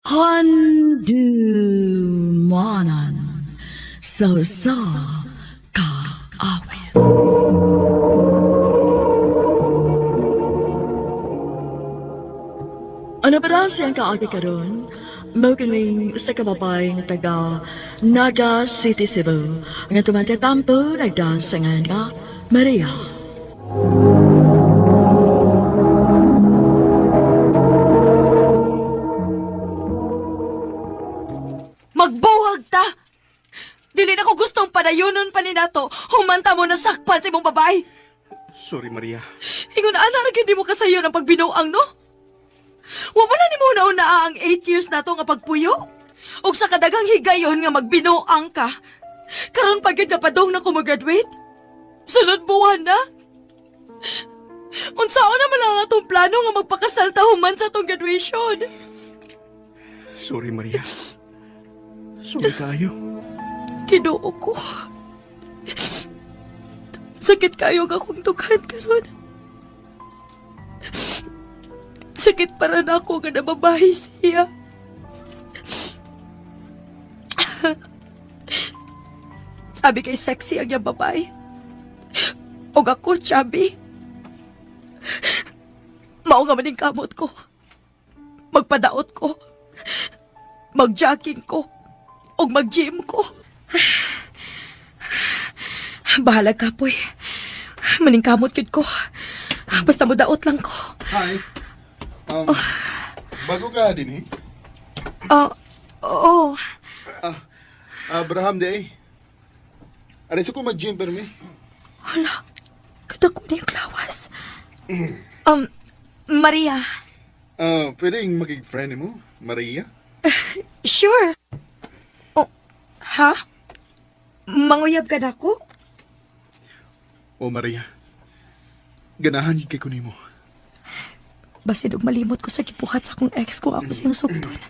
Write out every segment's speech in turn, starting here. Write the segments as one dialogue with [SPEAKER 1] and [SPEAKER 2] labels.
[SPEAKER 1] Handumanan sa kaawit. Ano ba daw siyang kaagi karon? Maukining sa kababay nga taga Naga City, Cebu. Nga tumatatampo nagdasangan nga Maria.
[SPEAKER 2] Magbuhag ta! Dili na ko gustong padayunon pa ni nato. Humanta mo na sakpan sa imong babay.
[SPEAKER 3] Sorry, Maria.
[SPEAKER 2] Ingon ana ra gyud mo kasayo ng pagbinuang no? Wa man ni mo una ang 8 years nato nga pagpuyo. Ug sa kadagang higayon nga magbinuang ka. Karon pa gyud napadong na ko mag-graduate. Sunod buwan na. Unsaon naman ang atong plano nga magpakasal ta human sa atong graduation?
[SPEAKER 3] Sorry, Maria. Sorry kayo.
[SPEAKER 2] Kinuo ko. Sakit kayo ang akong tukan karon. Sakit para na ako nga nababahi siya. Abi kay sexy ang yung babae. O ako, chubby. Mao nga maning kamot ko. Magpadaot ko. Mag-jogging ko. O mag-gym ko. Bahala ka, poy. Maning kamot yun ko. Basta mo daot lang ko.
[SPEAKER 4] Hi. Bago ka din eh.
[SPEAKER 2] Oo.
[SPEAKER 4] Abraham day. Aris ko mag-gym pero me.
[SPEAKER 2] Hala, kadako na yung lawas. Maria.
[SPEAKER 4] Pwedeng magig-friend mo, Maria?
[SPEAKER 2] Sure. Oh, ha? Manguyab ka na ko?
[SPEAKER 4] O Maria, ganahan kay kunin mo.
[SPEAKER 2] Basin og malimot ko sa gibuhat sa akong ex kung ako siyang sugton.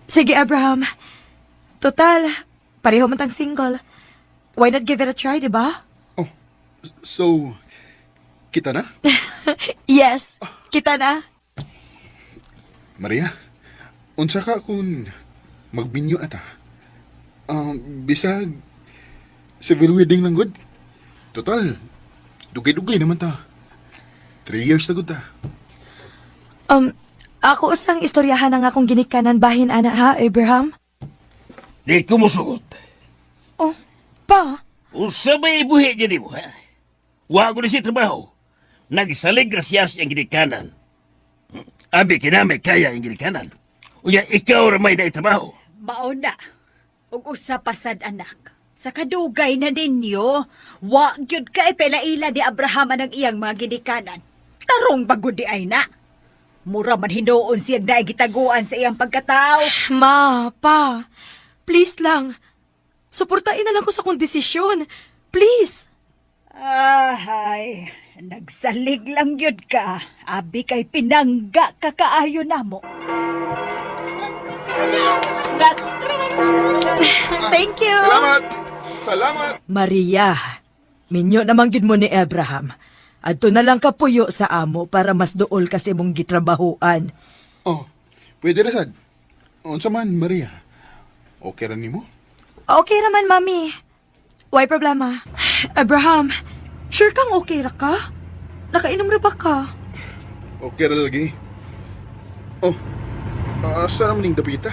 [SPEAKER 2] Sige, Abraham. Total, pareho man tang single. Why not give it a try, di ba?
[SPEAKER 4] Oh, so, kita na?
[SPEAKER 2] Yes, kita na.
[SPEAKER 4] Maria, unsa ka kung magbinyo ata? Bisag, civil wedding lang good. Total, dugay-dugay naman ta. 3 years na good ta.
[SPEAKER 2] Ako usang istoryahan ang akong ginikanan bahin, ana, ha, Abraham?
[SPEAKER 5] Di ko musugot.
[SPEAKER 2] Oh, pa?
[SPEAKER 5] Unsa may ibuhi dyan mo, ha? Wa ko na siya trabaho. Nagsalig grasyas ang ginikanan. Abi kinamay kaya ang ginikanan. Uya, ikaw ramay na itrabaho.
[SPEAKER 6] Mauna, ug usa pasad anak. Sa kadugay na ninyo, wa gyud ka ipelaila ni Abraham ang iyang mga ginikanan. Tarong bagod di ay na. Mura man hinuon siyang daig gitaguan sa iyang pagkatao.
[SPEAKER 2] Ma, pa, please lang. Suportain na lang ko sa kong desisyon. Please.
[SPEAKER 6] Ay, nagsalig lang yun ka. Abi kay pinangga ka kaayo na mo.
[SPEAKER 2] Thank you.
[SPEAKER 4] Salamat! Salamat!
[SPEAKER 7] Maria, minyo namang gid mo ni Abraham. Adto na lang kapuyo sa amo para mas duol kasi mong gitrabahuan.
[SPEAKER 4] Oh, pwede na sad. Unsa man, Maria? Okay ra nimo?
[SPEAKER 2] Okay naman, Mami. Why problema? Abraham, sure kang okay ra ka? Nakainom ra ba ka?
[SPEAKER 4] Okay ra lagi. Oh, asa naman ning dapita?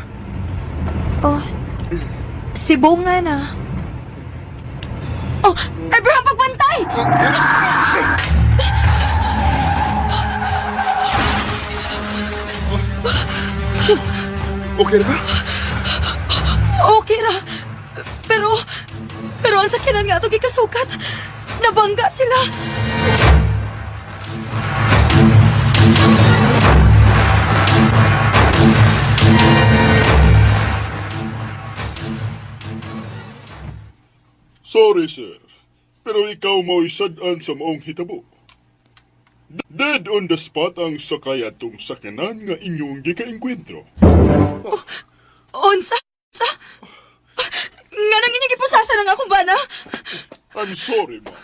[SPEAKER 2] Oh, si Bunga na. Oh, Abraham, pagbantay!
[SPEAKER 4] Okay ra ka?
[SPEAKER 2] Okay ra. Pero ang sakinan nga ito gikasukat. Nabangga sila.
[SPEAKER 4] Sorry, sir. Pero ikaw mo'y sad-an sa maong hitabo. Dead on the spot ang sakay atong sakyanan nga inyong gikaengkwentro.
[SPEAKER 2] Unsa? Nga nang inyong ipusasa ng akong bana?
[SPEAKER 4] I'm sorry, ma'am.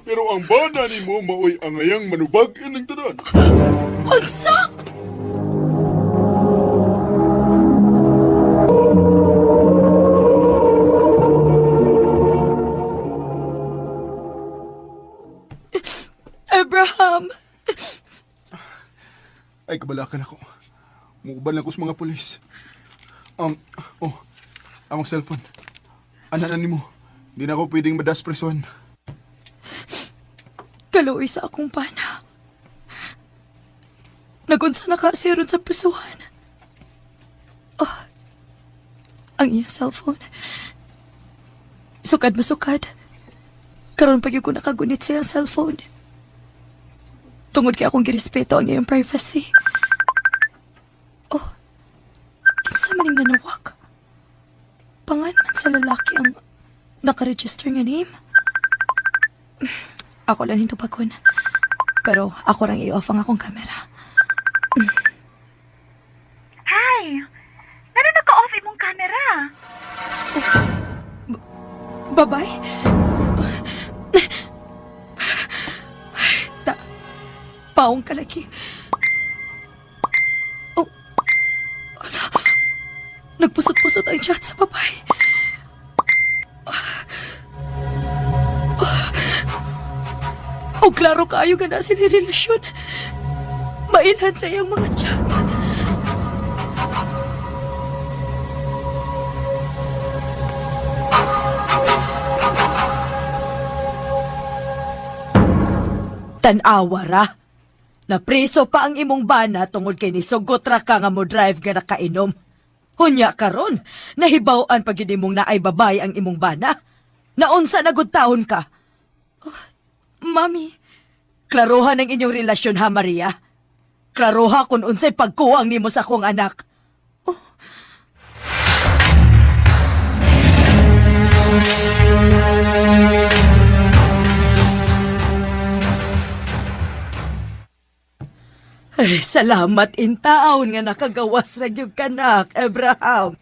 [SPEAKER 4] Pero ang bana ni mo maoy angayang manubag ng tanan.
[SPEAKER 2] Unsa?
[SPEAKER 4] Ay, kabalakan ako. Muubal lang ko sa mga pulis. Among cellphone. Anan ni mo. Di na ako pwedeng madaspreson.
[SPEAKER 7] Kaluoy sa akong pana. Nagunsa na kasi ron sa prisuhan. Ang iya cellphone. Sukad masukad. Karon pag ko nakagunit sa iyang cellphone. Tungod kay akong girespeto ang iyong privacy. Kinsa maning nanawag? Pangan man sa lalaki ang nakaregister nga name. Ako lang hinto pagkon. Pero ako rang i-off ang akong kamera.
[SPEAKER 6] Hi! Ano naka-off imong camera?
[SPEAKER 7] Babay? Paong kalaki. Ala. Nagpusot-pusot ang chat sa babay. O klaro kayo nga na sila relasyon. Mailhan sa iyang mga chat. Tanawa ra. Napriso pa ang imong bana tungod kay nisugot ra ka nga mo drive nga nakainom. Hunya karon, nahibaw-an pag yun imong naay babay ang imong bana. Naunsa na gud taon ka? Mami, klaruhan ang inyong relasyon ha, Maria. Klaruha kung unsay pagkuwang nimo sa akong anak. Ay, salamat in taon nga nakagawas ra gyud kanak, Abraham.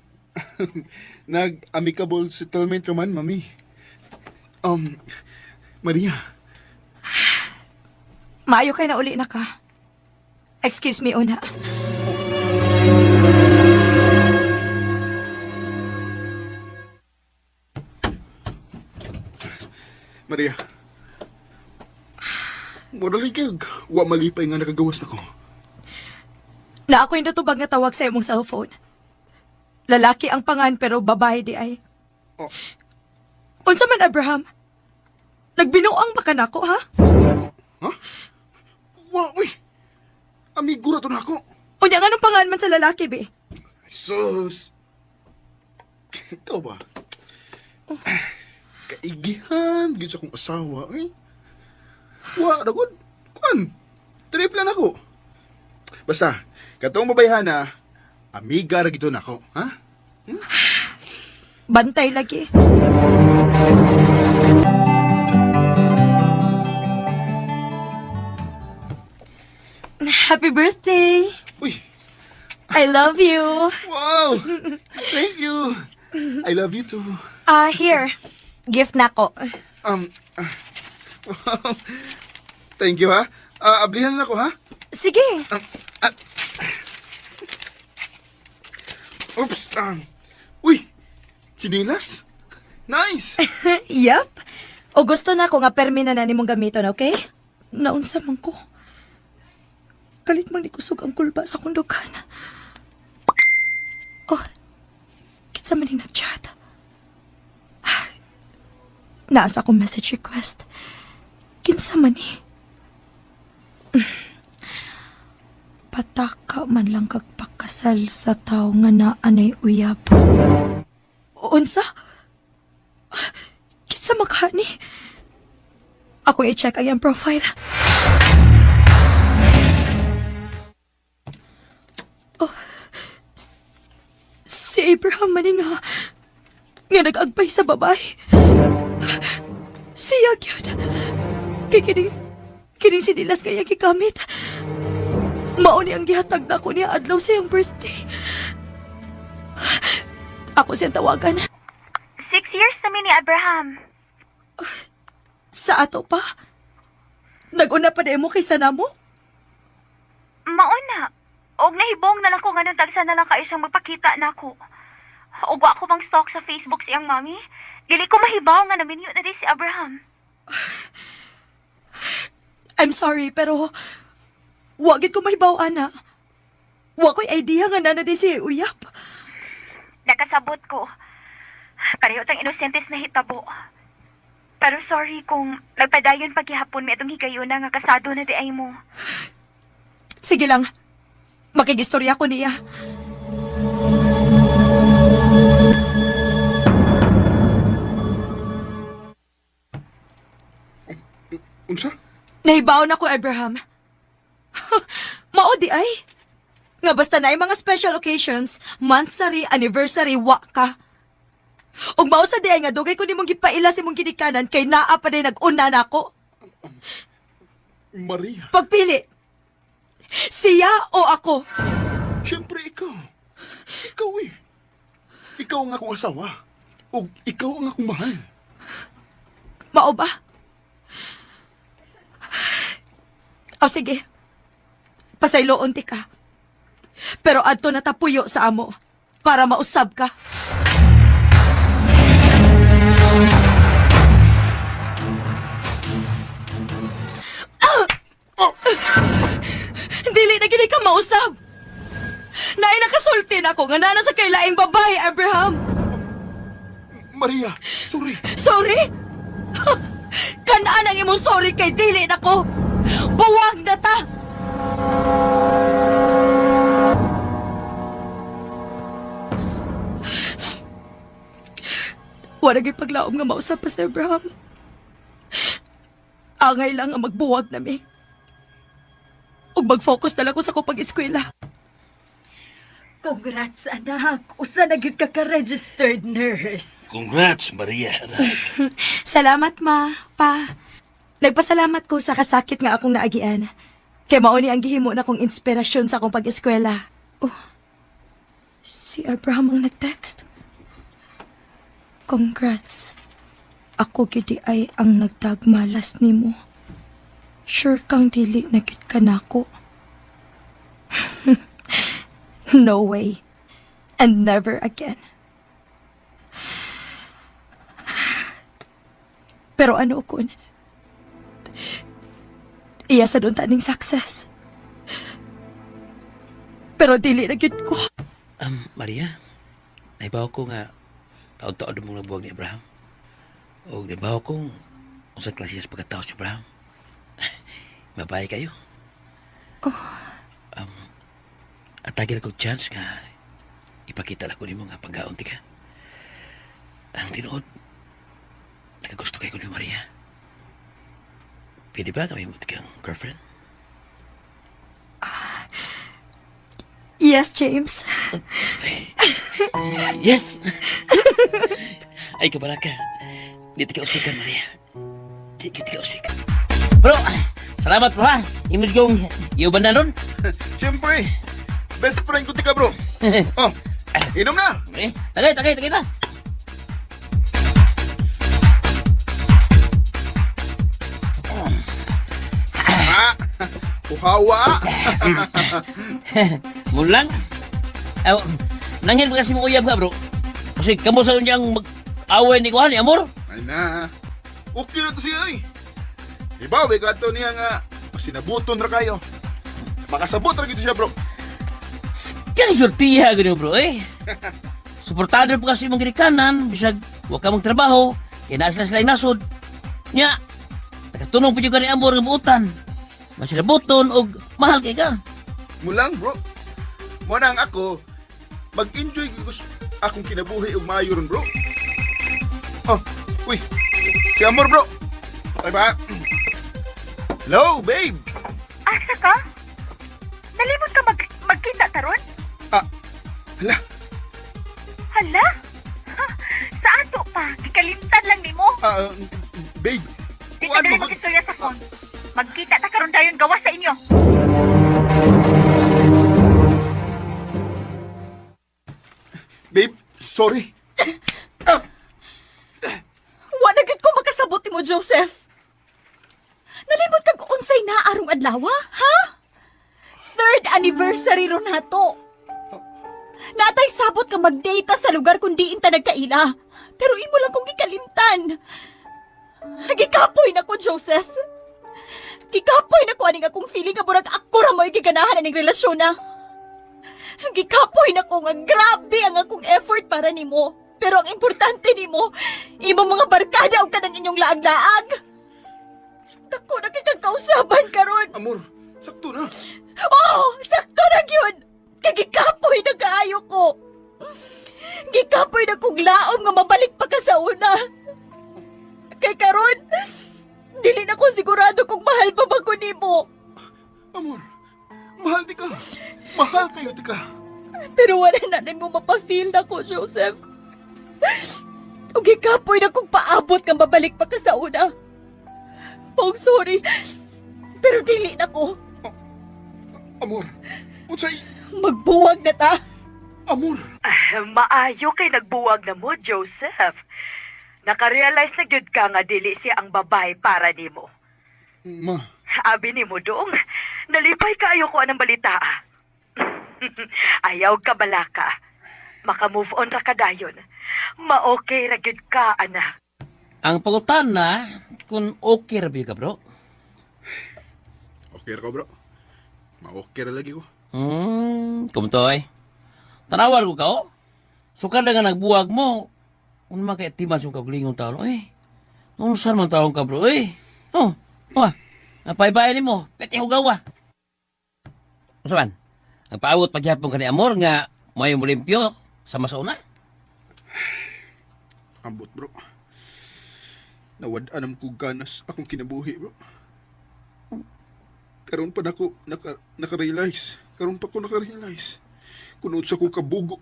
[SPEAKER 4] Nag-amicable settlement naman, mami. Maria.
[SPEAKER 7] Maayo kay na uli na ka. Excuse me, una.
[SPEAKER 4] Maria. Moraligag. Wa malipay nga nakagawas na ko.
[SPEAKER 7] Na ako yung natubag nga tawag sa imong cellphone. Lalaki ang pangan pero babae di ay.
[SPEAKER 4] Oh.
[SPEAKER 7] Unsa man, Abraham? Nagbinuang ba ka nako, ha?
[SPEAKER 4] Ha? Wa, uy! Amigo ra to na ako.
[SPEAKER 7] Unya nga nung pangan man sa lalaki, be?
[SPEAKER 4] Sus! Ikaw ba? Kaigihan, gid sa akong asawa, eh. Wa, ragod. Kuan? Trip lang ako. Basta, katong babayhan na, amiga ra gito na ako, ha?
[SPEAKER 7] Bantay lagi. Happy birthday!
[SPEAKER 4] Uy!
[SPEAKER 7] I love you!
[SPEAKER 4] Wow! Thank you! I love you too.
[SPEAKER 7] Here. Gift na ko.
[SPEAKER 4] Thank you, ha? Ablihan na ako, ha?
[SPEAKER 7] Sige.
[SPEAKER 4] Oops! Uy! Sinilas? Nice!
[SPEAKER 7] Yup. O gusto na ko nga permi na nimong gamiton, okay? Naunsa man ko. Kalit mang nikusog ang kulba sa kundukan. Oh, kitsa maning nag-chat. Naasa akong message request. Kinsa man ni. Pataka man lang kagpakasal sa tao nga naanay uyab. Unsa? Kinsa maghani? Ako i-check ang iyang profile. Si Abraham maning nga nag-agbay sa babae. Siya yun. Kining sinilas kaya gigamit. Mauni ang gihatag na ko niya adlaw sa iyang birthday. Ako siyang tawagan.
[SPEAKER 8] 6 years na ni Abraham.
[SPEAKER 7] Sa ato pa? Nag-una pa na mo kaysa na mo?
[SPEAKER 8] Mauna. Og nahibong na lang ko nga nung tagsa na lang kayo siyang magpakita na ako. Og wa ko bang stalk sa Facebook siyang mami. Dili ko mahibaw nga naminyo na rin si Abraham.
[SPEAKER 7] I'm sorry, pero wagit ko mahibaw, ana.
[SPEAKER 2] Wa ko'y idea nga na di si Uyap.
[SPEAKER 8] Nakasabot ko. Pareho tang inosentes na hitabo. Pero sorry kung nagpadayon paghihapon may itong higayuna nga kasado na di ay mo.
[SPEAKER 2] Sige lang. Makigistorya ko niya.
[SPEAKER 4] Unsa?
[SPEAKER 2] Nahibaon ako, Abraham. Mao di ay. Nga basta na mga special occasions, monthsary, anniversary, wa ka. Ug mao sa di ay nga dugay ko nimong gipaila sa imong ginikanan kay naa pa din nag-una nako.
[SPEAKER 4] Maria,
[SPEAKER 2] Pagpili. Siya o ako?
[SPEAKER 4] siyempre ikaw. Ikaw eh. Ikaw ang akong asawa. O ikaw ang akong mahal.
[SPEAKER 2] Mao ba? O sige. Pasayloon ti ka. Pero adto natapuyo sa amo para mausab ka. Dili na gini ka mausab. Naay nakasulti na ako nga nana sa kailaing babae, Abraham.
[SPEAKER 4] Maria, sorry.
[SPEAKER 2] Sorry? Kanaan ang imong sorry kay dili na ko. Buwag na ta. Wala gyud paglaom nga mausap pa si Abraham. Angay lang ang magbuwag nami. Ug mag-focus na lang ko sa ko pag-eskwela.
[SPEAKER 6] Congrats, anak. Usa na gyud ka ka-registered nurse.
[SPEAKER 5] Congrats, Maria.
[SPEAKER 2] Salamat, ma, pa. Nagpasalamat ko sa kasakit nga akong naagian. Kay mao ni ang gihimo na kong inspirasyon sa akong pag-eskwela. Oh, si Abraham ang nag-text. Congrats. Ako gidi ay ang nagdagmalas nimo. Sure kang dili na gid ka nako. No way. And never again. Pero ano kun? Iya sa doon taning success. Pero dili na gyud ko.
[SPEAKER 5] Maria, naibaw ko nga taon-taon mong nabuwag ni Abraham. O naibaw kong usang klase sa pagkatao si Abraham. Mabay kayo. Atagil ko chance nga ipakita na ko ni mo nga pagkaunti ka. Ang tinuod, nakagusto kayo ko ni Maria. Pwede ba kami muti kang girlfriend?
[SPEAKER 2] Yes, James.
[SPEAKER 5] Yes! Ay, kabala ka. Di ka usikan, Maria. Di ka usikan. Bro, salamat bro ha. Imig kong iuban na nun.
[SPEAKER 4] Siyempre. Best friend ko tika, bro. Oh, inom na.
[SPEAKER 5] Tagay na.
[SPEAKER 4] Uhawa.
[SPEAKER 5] Mulang. Nanghin mo kasi mo uyab ka, bro. Kasi kamo sa niyang mag-away ni Kuhan, ni Amor.
[SPEAKER 4] Ay na. Okay na to siya eh. Ibaw, kato niya nga. Sinabuton ra kayo. Makasabot ra gito siya, bro.
[SPEAKER 5] Kaya sortiya gano'n, bro, eh. Suportado pa kasi mong ginikanan, bisag huwag ka magtrabaho, kaya naas na sila nasod. Nya, nakatunong pa yung ni Amor ng buutan. Masinabuton o mahal kay ka.
[SPEAKER 4] Mulang, bro. Muna ang ako, mag-enjoy gusto akong kinabuhi og maayo ron, bro. Oh, uy. Si Amor, bro. Ay ba? Hello, babe.
[SPEAKER 8] Asa ka? Nalimot ka magkita taron?
[SPEAKER 4] Hala,
[SPEAKER 8] Hala? Ha, sa ato pa, gikalimtan lang nimo.
[SPEAKER 4] babe.
[SPEAKER 8] Di
[SPEAKER 4] Kung
[SPEAKER 8] ka
[SPEAKER 4] ano,
[SPEAKER 8] dali mag-istorya sa phone. Magkita ta karon dayon gawas sa inyo.
[SPEAKER 4] babe, sorry.
[SPEAKER 6] Wa na gyud ko makasabot mo, Joseph. Nalimot kag unsay na arong adlaw, ha? Third anniversary ron nato. Natay sabot ka magdata sa lugar kung diin ta nagkaila. Pero imo lang kong gikalimtan. Gikapoy na ko, Joseph. Gikapoy na ko aning akong feeling nga burag ako ra mo'y giganahan aning relasyon na. Gikapoy na ko nga grabe ang akong effort para nimo. Pero ang importante nimo, imong mga barkada o kanang inyong laag-laag. Dako na kay kausaban karon.
[SPEAKER 4] Amor, sakto na.
[SPEAKER 6] Oh, sakto na gyud. Kay gikapoy na kaayo ko. Gikapoy na kong laom nga mabalik pa ka sa una. Kay karon, dili na ko sigurado kung mahal pa ba ko nimo.
[SPEAKER 4] Amor, mahal di ka. Mahal kayo di ka.
[SPEAKER 6] Pero wala na rin mo mapafeel na ko, Joseph. O gikapoy na kong paabot kang babalik pa ka sa una. Pong sorry, pero dili na ko.
[SPEAKER 4] Amor, unsay,
[SPEAKER 6] Magbuwag na ta.
[SPEAKER 4] amor.
[SPEAKER 2] Maayo kay nagbuwag na mo, Joseph. Nakarealize na gyud ka nga dili siya ang babae para nimo.
[SPEAKER 4] Ma,
[SPEAKER 2] Abi nimo dong, nalipay kaayo ko anang balita. Ayaw ka balaka. Maka-move on ra ka dayon. Ma-okay ra gyud ka, anak.
[SPEAKER 5] Ang pangutan na, kung okay rabi ka, bro.
[SPEAKER 4] okay ra ka bro. Ma-okay ra lagi ko.
[SPEAKER 5] Kumtoy. Tanawar ko ka, oh. Suka na nga nagbuwag mo. Kung makaitiman yung kagulingong taon, nung saan man taon ka, bro, napaybayan mo, peti hugawa. Usaban, ang paawot paghihapon ka ni Amor nga may mulimpyo sa masauna.
[SPEAKER 4] Ambot bro. Nawad-an ang kong ganas akong kinabuhi bro. Karon pa na ako naka-realize. Karon pa ko naka-realize. Kunod sa ko kabugo.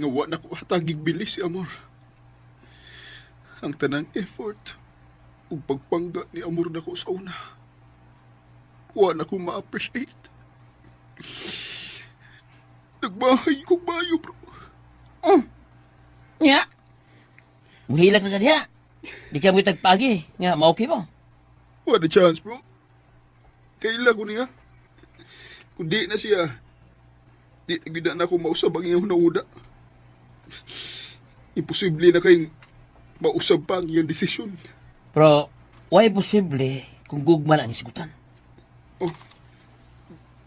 [SPEAKER 4] Nga wa na ko hatagig bilis si Amor. Ang tanang effort ug pagpangga ni Amor na ko sa una. Wa na ko ma-appreciate. Nagbahay kong bayo bro.
[SPEAKER 5] Nga. Mahila ka kanya. Di ka mo tagpagi. Nga, ma-okay mo.
[SPEAKER 4] What a chance, bro. Kaila ko niya. Kung di na siya, di nagida na ako mausab ang iyong nauda. Imposible na kayong mausab pa ang iyong desisyon.
[SPEAKER 5] Pero, why posible kung gugma na ang isigutan?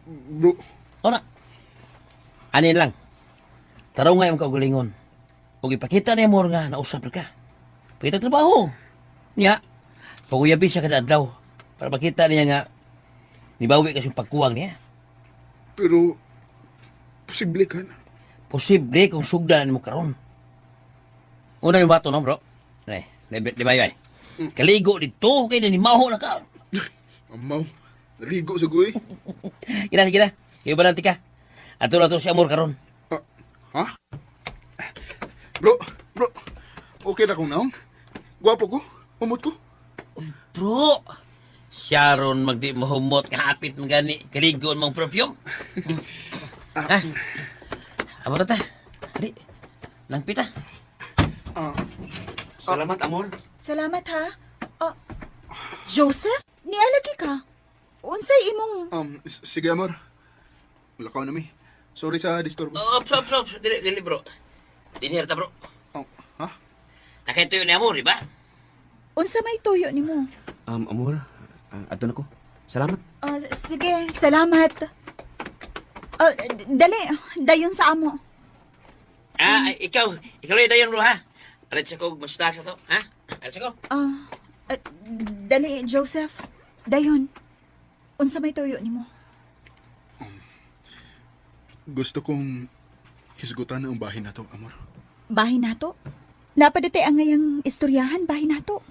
[SPEAKER 4] Bro,
[SPEAKER 5] O na. Anin lang. Taraw nga yung kagulingon. Kung ipakita niya mo nga nausap ka. Pagkita trabaho. Nga. Paguyabi siya kada adlaw. Para makita niya nga nibawi kasi yung pagkuwang niya.
[SPEAKER 4] pero posible ka na.
[SPEAKER 5] Posible kung sugdan mo karon. Una yung bato, no, bro? Di ba yun? Kaligo dito, kaya nanimaho na ka.
[SPEAKER 4] Amaw, naligo sa guy.
[SPEAKER 5] Gila. Iyo ba nanti ka? Ato si Amor karon.
[SPEAKER 4] Ha? Bro, okay na kong naong? Gwapo ko? Umot ko?
[SPEAKER 5] Bro, Sharon magdi mahumot kahapit ng gani kaligon mong perfume. Ha? Amo ta. Adi. Langpita.
[SPEAKER 3] Salamat, Amor.
[SPEAKER 6] Salamat ha. Joseph, nialagi ka. Unsay imong...
[SPEAKER 4] Sige, Amor. Lakaw na mi. Sorry sa disturbo.
[SPEAKER 5] Stop. Dili, bro. Dinir ta, bro.
[SPEAKER 4] Oh, ha?
[SPEAKER 5] Nakituyo ni Amor, di ba?
[SPEAKER 6] Unsa may tuyo nimo?
[SPEAKER 3] Amor, ato na ko. Salamat.
[SPEAKER 6] Sige, salamat. Dali, dayon sa amo.
[SPEAKER 5] Ikaw rin dayon, bro, ha? Alat siya ko, mastak sa to, ha? Alat siya ko.
[SPEAKER 6] Dali, Joseph. Dayon. Unsa may tuyo nimo?
[SPEAKER 4] Gusto kong hisgutan ang bahay na to, Amor.
[SPEAKER 6] Bahay nato? Napadate ang ngayang istoryahan, bahay nato.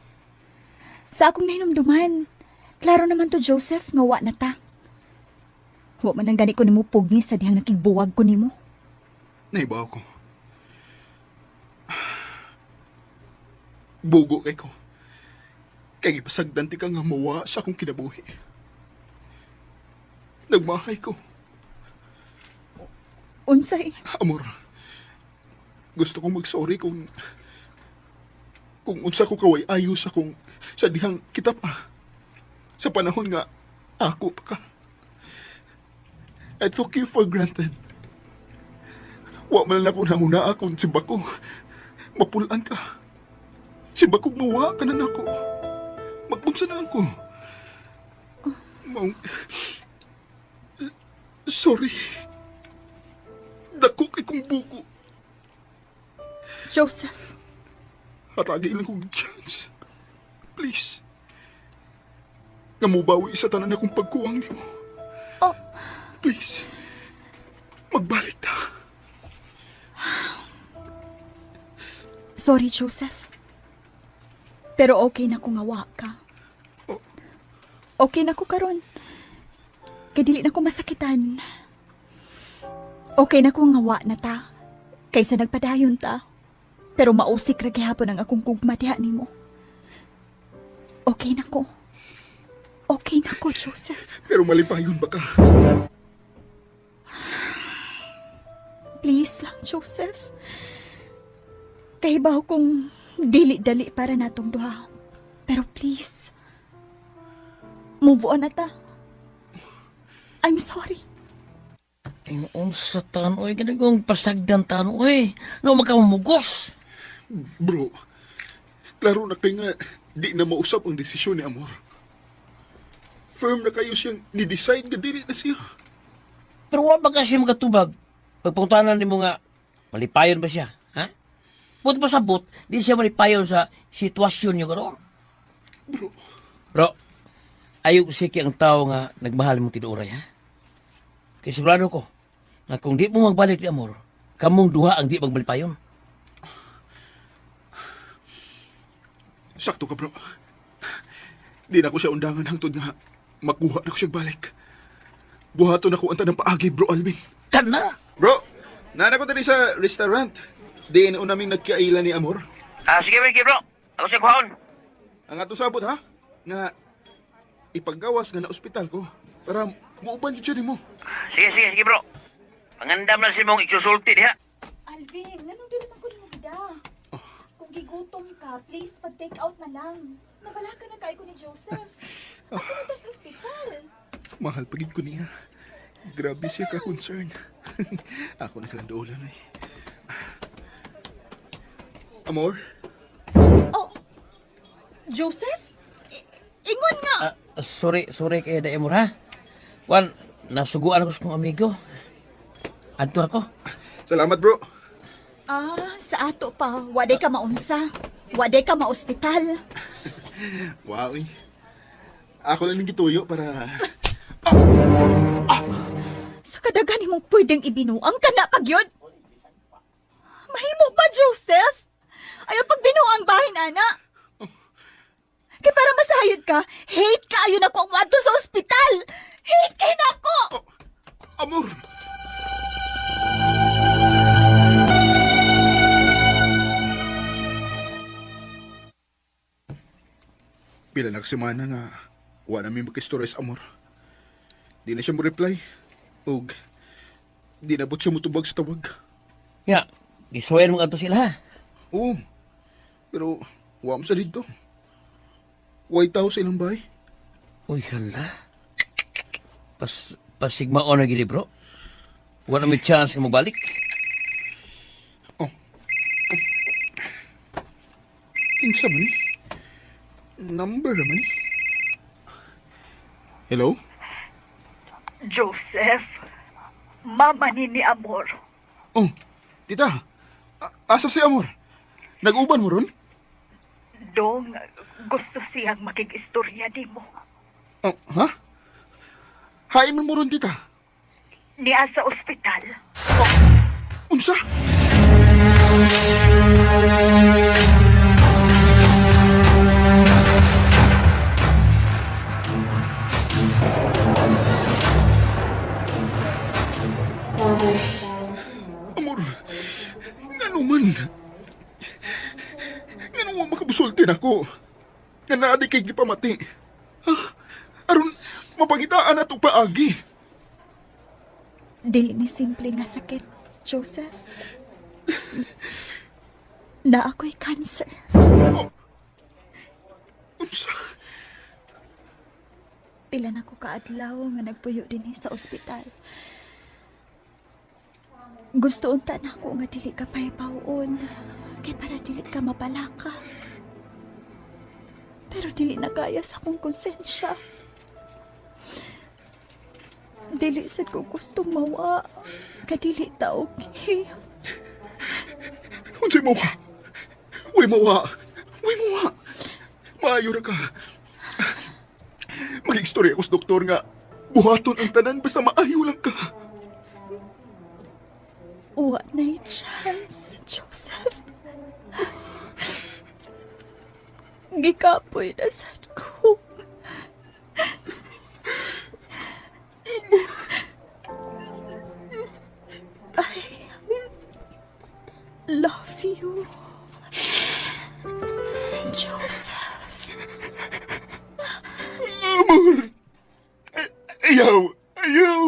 [SPEAKER 6] Sa akong nahinumduman, klaro naman to, Joseph, nga wa na ta. Wa man ang gani ko nimo pugni sa dihang nakigbuwag ko nimo.
[SPEAKER 4] Naibaw ko. Bugo kay ko. Kay ipasagdan ti ka nga mawa sa akong kinabuhi. Nagmahay ko.
[SPEAKER 6] Unsay?
[SPEAKER 4] Amor, gusto kong mag-sorry kung unsa ko kaway ayos akong sa dihang kita pa. Sa panahon nga ako pa ka. I took you for granted. Wa man lang ako nahuna akong si Bako. Mapulaan ka. Si Bako nuwa ka na nako. Magpunsa na ako. Sorry. kong buko.
[SPEAKER 6] Joseph,
[SPEAKER 4] Hatagi lang kong chance. Please. Nga mo bawi sa tanan akong pagkuwang ni mo.
[SPEAKER 6] Oh.
[SPEAKER 4] Please. Magbalik ta.
[SPEAKER 6] sorry Joseph. Pero okay na ko nga wa ka. Okay na ko karon. Kay dili na ko masakitan. Okay na ko nga wa na ta. Kaysa nagpadayon ta. Pero mausik ra gihapon ang akong kugma diha nimo. Okay na ko. Okay na ko, Joseph.
[SPEAKER 4] Pero malipayon ba ka?
[SPEAKER 6] Please lang, Joseph. Kahibaw kong dili-dali para natong duha. Pero please, move on na ta. I'm sorry.
[SPEAKER 5] Tingong sa tanoy, ganagong pasagdan tanoy. No, makamumugos.
[SPEAKER 4] Bro, klaro na kay nga di na mausap ang desisyon ni Amor. Firm na kayo siyang ni-decide nga dili na siya.
[SPEAKER 5] Pero wa ba kasi makatubag? Pagpuntahan ni mo nga, malipayon ba siya? Ha? Buti pa sabot, di siya malipayon sa sitwasyon niyo karon. Bro, ayaw ko sige ang tao nga nagmahal mong tinuoray, ha? Kaya sigurado ko, nga kung di mo magbalik ni Amor, kamong duha ang di magbalipayon.
[SPEAKER 4] Sakto ka, bro. Di na ko siya undangan hangtod nga makuha na ko siya balik. Buhaton ako ang tanang paagi, bro Alvin.
[SPEAKER 5] Kana!
[SPEAKER 4] Bro, nana ko tadi sa restaurant. Di na naming nagkaila ni Amor.
[SPEAKER 5] Sige bro. Ako siya kuhaon.
[SPEAKER 4] Ang ato sabot, ha? Nga ipaggawas nga na ospital ko para muuban yun siya ni mo.
[SPEAKER 5] Sige bro. Pangandam na si mong iksusulti diha.
[SPEAKER 6] Alvin, ganun din naman ko rin magda. Kung gigutom ka, please pag-take out na lang. Nabala ka na kayo ko ni Joseph. Ako na sa ospital.
[SPEAKER 4] Mahal pagid ko niya. Grabe siya ka-concern. Ako na silang daulan ay. Amor?
[SPEAKER 6] Oh, Joseph? Ingon nga!
[SPEAKER 5] Sorry kaya da Amor, ha? Juan, nasuguan ako sa kong amigo. Adto ako.
[SPEAKER 4] Salamat, bro.
[SPEAKER 6] Sa ato pa. Waday ka maunsa. Waday ka maospital.
[SPEAKER 4] Wow, eh. Ako lang ng gituyo para...
[SPEAKER 6] Sa kadaghan mong pwedeng ibinuang ka na pagyod. Mahimo pa, Joseph? Ayaw pag binuang bahin, ana. Kaya para masayod ka, hate ka ayon ako ang wadto sa ospital. Hate kay nako.
[SPEAKER 4] Amor! Pila na semana nga wala namin magkistorya sa Amor. Di na siya mo reply. Og di na siya mutubag sa tawag.
[SPEAKER 5] Ya, gisuwayan mo ato sila, ha?
[SPEAKER 4] Oo. Pero wala mo sa dito. White House ilang bahay.
[SPEAKER 5] Uy, hala. Pasigmaon na gini, bro. Wala may chance na magbalik.
[SPEAKER 4] Kinsa man eh. Number naman eh. Hello?
[SPEAKER 8] Joseph, mama ni Amor.
[SPEAKER 4] Oh, tita. Asa si Amor? Nag-uban mo ron?
[SPEAKER 8] Dong, gusto siyang makikistorya di mo.
[SPEAKER 4] Oh, ha? Hain mo ron, tita.
[SPEAKER 8] Niya sa ospital.
[SPEAKER 4] Unsa? Amor, ngano man? Ngano mo makabusultin ako? Nga naadi kay gipamati. Aron, mapagitaan na itong paagi.
[SPEAKER 6] Dili ni simple nga sakit, Joseph. Na ako'y cancer.
[SPEAKER 4] Unsa?
[SPEAKER 6] Pila na ko kaadlaw nga nagpuyo din sa ospital. Gusto unta na ako nga dili ka paypawon. Kay para dili ka mabalaka. Pero dili na kaya sa akong konsensya. Dili sad ko gustong mawa. Kadili ta okay.
[SPEAKER 4] Unsay mo ka? Uy, mawa. Uy, mawa. Maayo na ka. Mag-istorya ko sa doktor nga, buhaton ang tanan basta maayo lang ka.
[SPEAKER 6] Wa na'y chance, Joseph. Gikapoy na sad ko. I love you, Joseph.
[SPEAKER 4] Amor! Ayaw! Ayaw!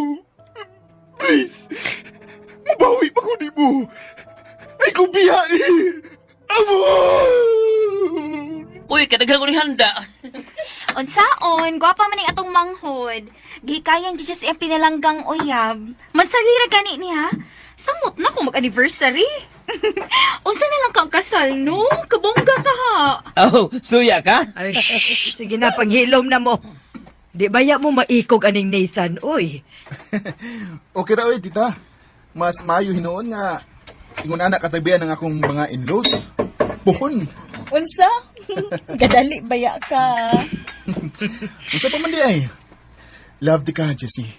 [SPEAKER 4] Please! Mabawi pa ko ni mo! Ay kong biyain! Amor!
[SPEAKER 9] Uy, kadaghang ko ni handa.
[SPEAKER 8] Unsaon, gwapa man atong manghod. Gihikayan dyan siya pinalanggang uyab. Mansalira gani niya. Samot na kung mag-anniversary. Unsa na lang kang kasal, no? Kabongga ka ha.
[SPEAKER 9] Oh, suya ka?
[SPEAKER 7] Ay, sige na, panghilom na mo. Di baya mo maikog aning Nathan, oy.
[SPEAKER 4] Okay ra, tita. Mas maayo hinoon nga ingon anak katabihan ng akong mga in-laws. Puhon.
[SPEAKER 6] Unsa? Gadali baya ka.
[SPEAKER 4] Unsa pa man di ay? Love di ka, Jessie.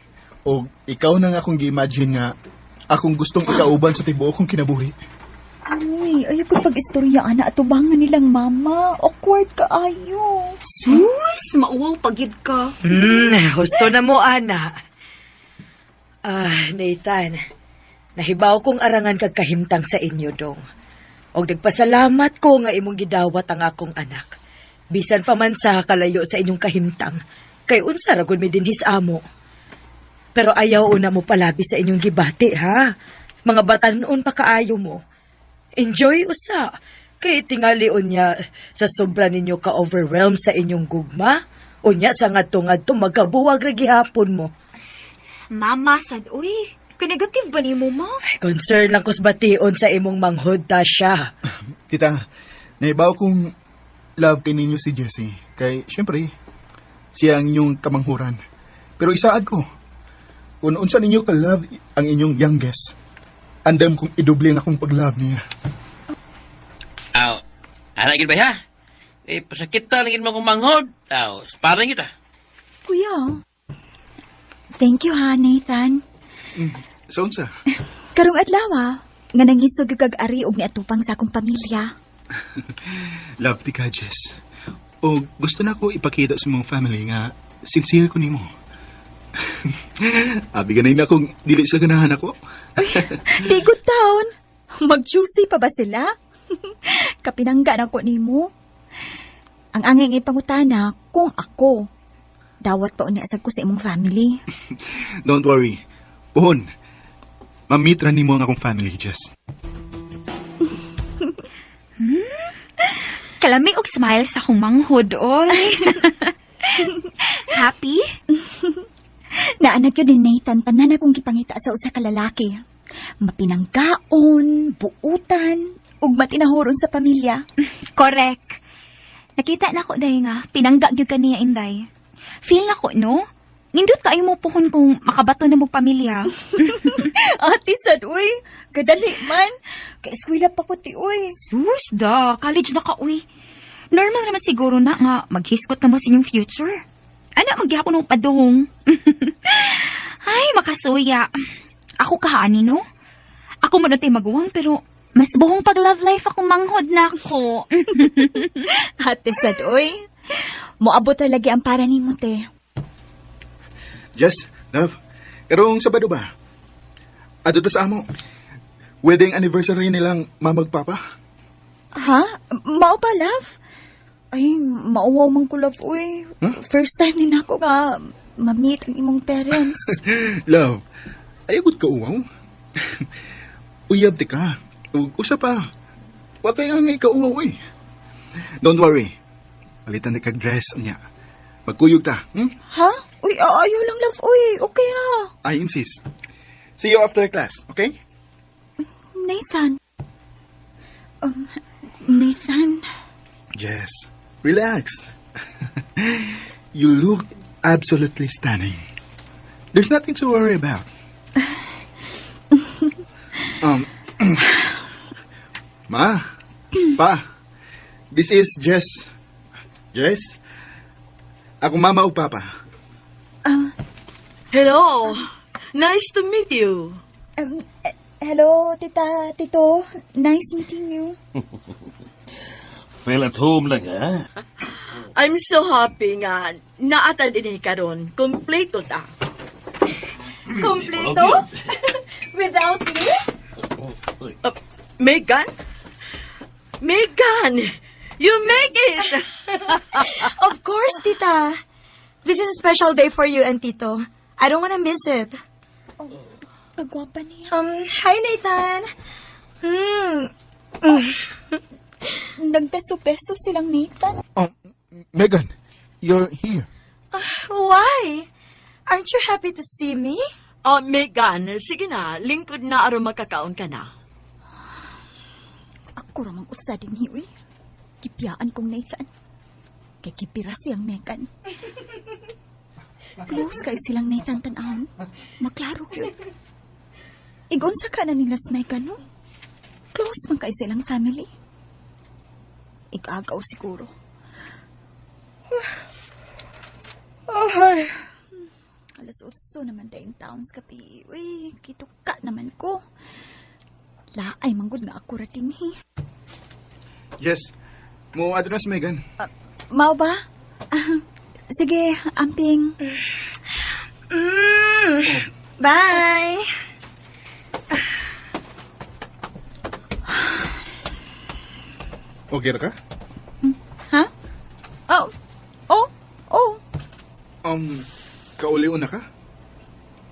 [SPEAKER 4] O ikaw na nga akong gi-imagine nga akong gustong ikauban sa tibuok kong kinabuhi.
[SPEAKER 6] Uy, ayaw ko pag-istorya ana atubangan nilang mama. Awkward ka ayo.
[SPEAKER 8] Sus, mauwaw pagid ka.
[SPEAKER 7] Husto na mo, ana. Nathan, nahibaw kong arangan kag kahimtang sa inyo, dong. Og nagpasalamat ko nga imong gidawat ang akong anak. Bisan pa man sa kalayo sa inyong kahimtang, kay unsa ra gud mi dinhis amo. Pero ayaw una mo palabi sa inyong gibati, ha? Mga batanon pa kaayo mo. Enjoy usa. Kay tingali unya sa sobra ninyo ka-overwhelm sa inyong gugma. Unya sa ngadto-ngadto magkabuwag ra gihapon mo.
[SPEAKER 8] Mama, sad, uy. Kanagative ba ni mo, ma?
[SPEAKER 7] Ay, concern lang kus bation sa imong manghod ta siya.
[SPEAKER 4] Tita, naibaw kong love kay ninyo si Jessie. Kay, syempre, siya ang inyong kamanghuran. Pero isaad ko, kung unsa ninyo ka-love ang inyong youngest, andam kong idoble ang akong pag-love niya.
[SPEAKER 9] Aw, anak gid ba ha? Pasakit ta lagi mo kong manghod. Aw, sparring kita.
[SPEAKER 10] Kuya, thank you ha, Nathan.
[SPEAKER 4] So, unsa?
[SPEAKER 10] Karong adlaw, nga nangisog yung kag-ari og niatupang sa akong pamilya.
[SPEAKER 4] Love ti ka, Jess. O gusto na ko ipakita sa mga family nga sincere ko nimo. Abi ganay na kung dili sila ganahan ako.
[SPEAKER 10] Di good town. Mag-juicy pa ba sila? Kapinangga na ko nimo. Ang angay ipangutana kung ako. Dawat pa unyasag ko sa imong family.
[SPEAKER 4] Don't worry. Puhon, mamit ra nimo ang akong family, Jess.
[SPEAKER 8] Kalami og smile sa akong manghod, oy. Happy?
[SPEAKER 10] Naanak yun ni Nathan, tanan akong gipangita sa usa ka lalaki. Mapinanggaon, buutan, ug matinahuron sa pamilya.
[SPEAKER 8] Correct. Nakita na ko dahi nga, pinangga gyud kaniya inday. Feel na ko, no? Nindot kayo mo pohon kung makabato na mo pamilya.
[SPEAKER 10] Ate sad, uy. Kadali man. Kaeskwela pa ko ti, uy.
[SPEAKER 8] Sus da, college na ka, uy. Normal naman siguro na nga maghiskot na mo sa inyong future. Ano, maghihapon mo padung. Ay, makasuya. Ako kahaani, no? Ako man natin maguwang, pero mas buhong pag-love life akong manghod na ako.
[SPEAKER 10] Ate sad, uy. Moabot lagi ang para ni mo, te.
[SPEAKER 4] Jess, love, karong Sabado ba? Adto ta sa amo. Wedding anniversary nilang mamagpapa.
[SPEAKER 10] Ha? Mao ba, love? Ay, mauwaw man ko, love, uy.
[SPEAKER 4] Huh?
[SPEAKER 10] First time din ako nga ma-meet ang imong parents.
[SPEAKER 4] Love, ayagod ka uwaw. Uyab ti ka. Usa pa. Wa kay ang ikauwaw, uy. Don't worry. Palitan na kag dress niya. Magkuyog ta,
[SPEAKER 10] Ha? Uy, ayaw lang, love, uy. Okay ra.
[SPEAKER 4] I insist. See you after class, okay?
[SPEAKER 10] Nathan. Nathan.
[SPEAKER 4] Jess, relax. You look absolutely stunning. There's nothing to worry about. Ma, Pa, this is Jess. Jess? Ako mama o papa.
[SPEAKER 1] Hello. Nice to meet you.
[SPEAKER 10] Hello, Tito. Nice meeting you.
[SPEAKER 5] Feel at home lang, ha?
[SPEAKER 1] I'm so happy nga naata din karon. Kompleto ta.
[SPEAKER 10] Kompleto? Without you?
[SPEAKER 1] Megan? Megan! You make it!
[SPEAKER 11] Of course, Tita. This is a special day for you and Tito. I don't want to miss it.
[SPEAKER 10] Kagwapa niya.
[SPEAKER 11] Hi, Nathan.
[SPEAKER 10] Nagpeso-peso silang Nathan.
[SPEAKER 4] Megan, you're here.
[SPEAKER 11] Why? Aren't you happy to see me?
[SPEAKER 1] Oh, Megan, sige na. Lingkod na aron makakaon ka na.
[SPEAKER 10] Ako ramang usa din hiwi. Kipiyaan kong Nathan. Kay kipira siyang Megan. Close kay silang Nathan tanahon. Maklaro yun. Igon sa ka na nila sa Megan, no? Close man kay silang family. Igagaw siguro. Alas 8 naman dahil taon sa kapi. Uy, kituka naman ko. Laay manggod nga ako ratinghi.
[SPEAKER 4] Yes. Mo address Megan.
[SPEAKER 10] Mau ba? Sige, amping.
[SPEAKER 11] Bye.
[SPEAKER 4] Okay na ka?
[SPEAKER 10] Ha? Oh.
[SPEAKER 4] Kauliw na ka?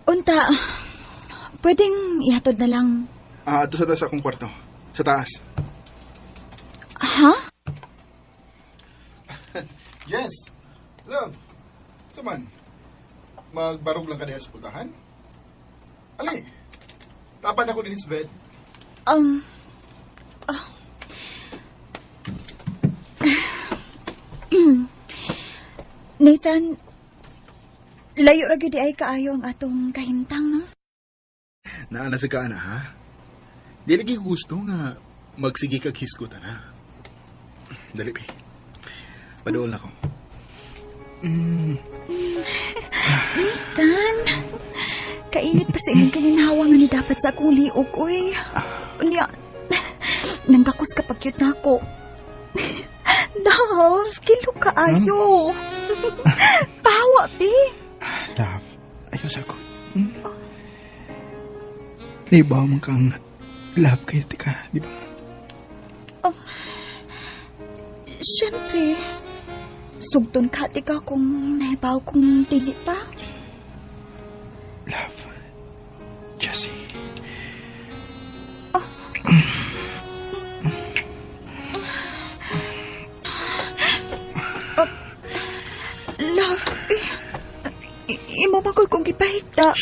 [SPEAKER 10] Unta, pwedeng ihatod na lang.
[SPEAKER 4] Ito sa akong kwarto. Sa taas.
[SPEAKER 10] Ha?
[SPEAKER 4] Yes. Love. Saman. Magbarog lang ka diya sa pultahan? Ali. Tapan ako din sa bed.
[SPEAKER 10] Nathan, layo ra gyud ay kaayo ang atong kahimtang, no?
[SPEAKER 4] Naana sa ka na, ha? Di lagi gusto nga magsigi kag hisgutan, ha? Dali, pi. Padool ako.
[SPEAKER 10] Nathan, kainit pa sa imong kaninhawa nga ni dapat sa akong liog, uy. Unya, nangkakos kapag cute na ako. Love, kilo kaayo. Pawa, pi.
[SPEAKER 4] Love, ayos ako. Naibaw mo kang love kayo, tika, di ba?
[SPEAKER 10] Siyempre, sugton ka, tika kung naibaw kong dili pa.
[SPEAKER 4] Love, Jessie.
[SPEAKER 10] Love, imamagod kong gipahigda.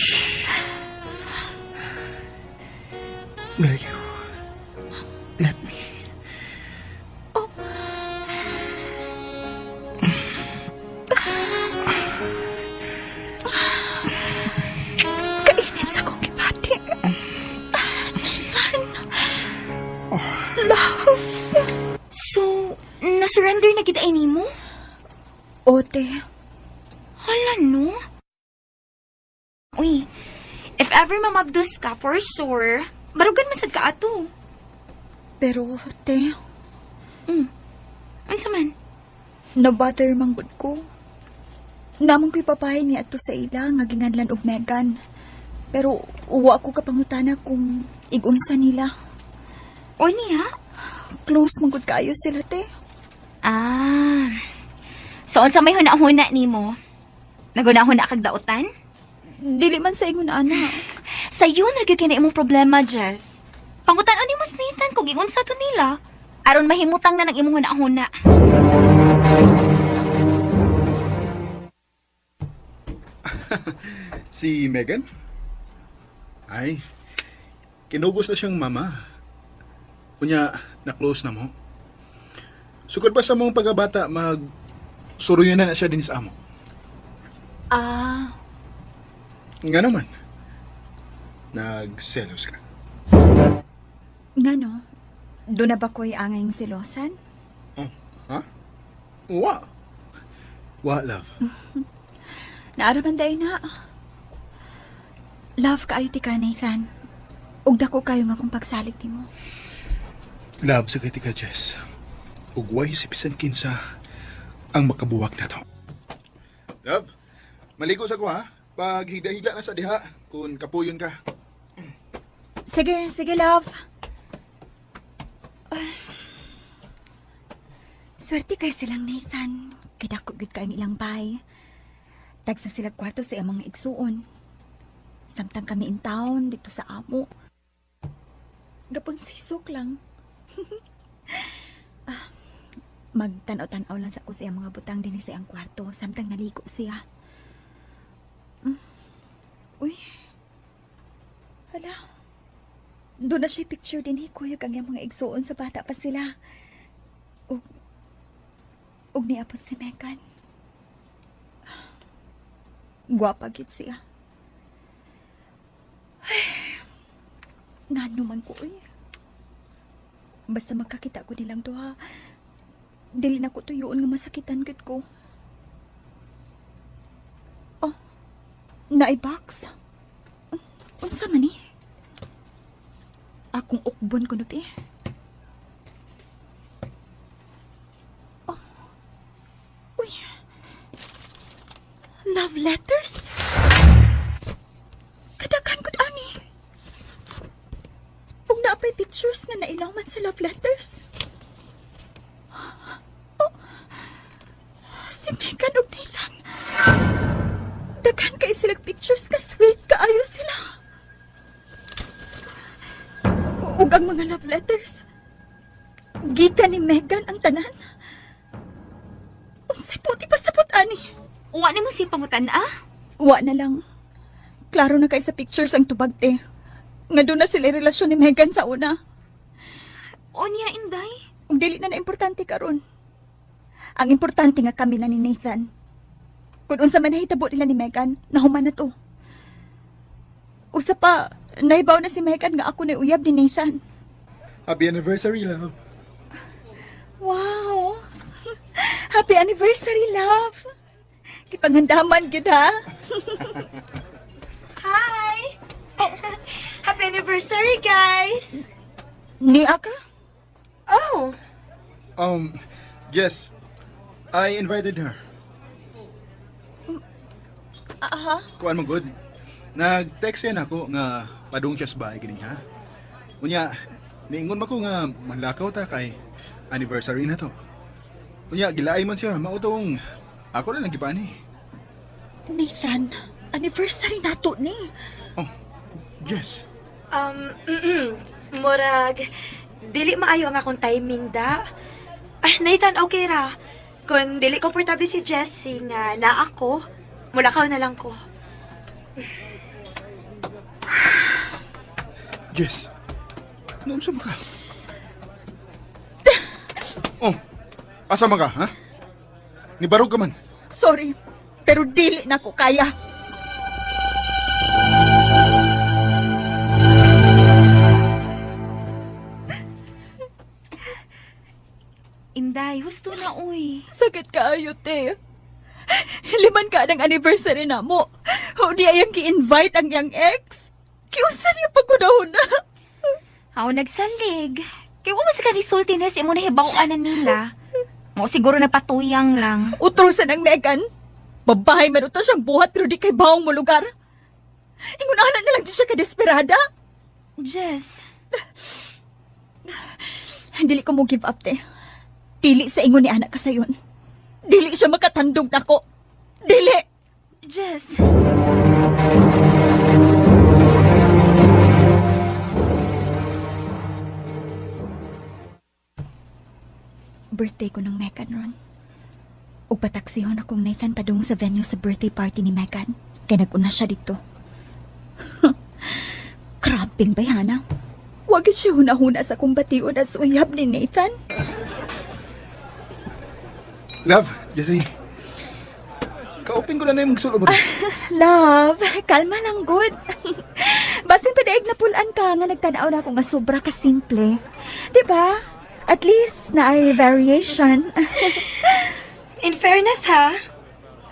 [SPEAKER 4] Will you let me?
[SPEAKER 10] Kainit sa kong gipati. Love.
[SPEAKER 8] So, na-surrender na kita nimo?
[SPEAKER 10] Ote,
[SPEAKER 8] Hala, no? Uy, if ever mamabdos ka, for sure, barugan masad ka ato.
[SPEAKER 10] pero te,
[SPEAKER 8] Unsa man?
[SPEAKER 10] na-bother manggod ko. Namang ko'y papahay ni ato sa ila nga ginganlan og Megan. Pero uwa ko kapangutana kung igunsa nila.
[SPEAKER 8] O niya?
[SPEAKER 10] Close manggod kayo sila, te.
[SPEAKER 8] So, unsa may huna-huna nimo? Naguna-huna kag dautan?
[SPEAKER 10] Dili man sa ingon ana.
[SPEAKER 8] Sayo nagkikina imong problema, Jess. Pangutan-on ni Mas Nathan kung iunsa to nila. Aron mahimutang na ng imong huna-huna.
[SPEAKER 4] Si Megan? Ay, kinugos na siyang mama. Unya, na-close na mo. Sukod pa sa mong pagkabata, suruyan na siya din sa amo. Nga naman. Nagselos ka.
[SPEAKER 10] Nga no? Doon na ba ko'y angayng silosan?
[SPEAKER 4] Ha? Wa. Wa, love.
[SPEAKER 10] Naaraman day na. Love ka ti ka, Nathan. Ug dako kayo nga kung pagsalig ni mo.
[SPEAKER 4] Love sa kay ka, Jess. Ugway si Pisan Kinsa ang makabuwak na to. Love, maligo sa ko ha. Pag higda-higla na sa diha, kung kapuyon ka.
[SPEAKER 10] Sige, sige, love. Swerte kay silang Nathan. Kidako gud ka ang ilang bay. Tagsa sila kwarto sa iyang mga igsuon. Samtang kami in town dito sa amo. Gapon sisok lang. Magtanaw-tanaw lang sa ako sa iyang mga butang din sa iyang kwarto. Samtang naligo siya. Uy. Hala. Doon na siya picture din hikuyog ang iyang mga igsuon sa bata pa sila. Ug niapot si Megan. Gwapa gid siya. Ay, ngano man ko eh. Basta magkakita ko nilang duha, dili na ko tuyoon nga masakitan gid ko. Oh, naibox. Unsa man ni? Akong ukbon ko nuti. Uy. Love letters? Kadakan ko ani. Kung naapay pictures nga nailaman sa love letters. Oh. Si Megan ug Nathan. Daghan kay silang pictures ka sweet kaayo sila. Ug ang mga love letters. Gikan ni Megan ang tanan. Unsay puti pasapot ani?
[SPEAKER 8] Wa ni mo si pangutan
[SPEAKER 10] Wa na lang. Klaro na kay sa pictures ang tubag te. Nga doon na sila relasyon ni Megan sa una.
[SPEAKER 8] O niya, Inday?
[SPEAKER 10] Ug dili na importante karon. Ang importante nga kami na ni Nathan. Kung unsa man nahitabo nila ni Megan, nahuman na to. Usa pa, naibaw na si Megan nga ako na uyab ni Nathan.
[SPEAKER 4] Happy anniversary, love.
[SPEAKER 10] Wow! Happy anniversary, love! Kipanghandaman gyud ha.
[SPEAKER 11] Hi! Happy anniversary, guys!
[SPEAKER 10] Niya ka?
[SPEAKER 11] Oh!
[SPEAKER 4] Yes. I invited her.
[SPEAKER 10] Aha.
[SPEAKER 4] Kuan mo good. Nag-text yan ako nga padung siya sa bahay gini ha. Unya, niingon mo ko nga manlakaw ta kay anniversary na to. Unya, gilaay man siya, mautong ako na nagipani.
[SPEAKER 10] Nathan, anniversary nato ni.
[SPEAKER 4] Oh, yes.
[SPEAKER 11] Murag, dili maayo ang akong timing da. Nathan, okay ra. Kung dili komportable si Jessie nga na ako, mulakaw na lang ko.
[SPEAKER 4] Yes. Noon sa ka? Oh, asa ka, ha? Nibarog ka man.
[SPEAKER 10] Sorry, pero dili na ko kaya.
[SPEAKER 8] Inday, husto na, uy.
[SPEAKER 10] Sakit kaayo, te. Liman ka ng anniversary na mo. O di ayang ki-invite ang yang ex. Kiusa niya pagkunahon na.
[SPEAKER 8] Ako nagsalig. Kaya mo sa ka-resulti na si mo nahibawan na nila. Mo siguro napatuyang lang.
[SPEAKER 10] Utrosan ng Megan. Babahay man ito siyang buhat pero di kay bawang mo lugar. Ingunahan na lang di siya kadesperada.
[SPEAKER 8] Jess.
[SPEAKER 10] Dili ko mo give up, te. Dili sa ingon ni anak ka sayon. Dili siya makatandog nako. Dili!
[SPEAKER 8] Jess.
[SPEAKER 10] Birthday ko ng Megan ron. Ug pataksihon akong Nathan padung sa venue sa birthday party ni Megan. Kaya nag-una siya dito. Krabing bayhana. Wag siya hunahuna sa kong bation as uyab ni Nathan.
[SPEAKER 4] Love, Jessie. Kaupin ko na na yung magsulo mo.
[SPEAKER 10] Love, kalma lang good. Basing padaig na pulan ka nga nagtanaw na ako nga sobra ka simple. Di ba? At least na ay variation.
[SPEAKER 11] In fairness ha,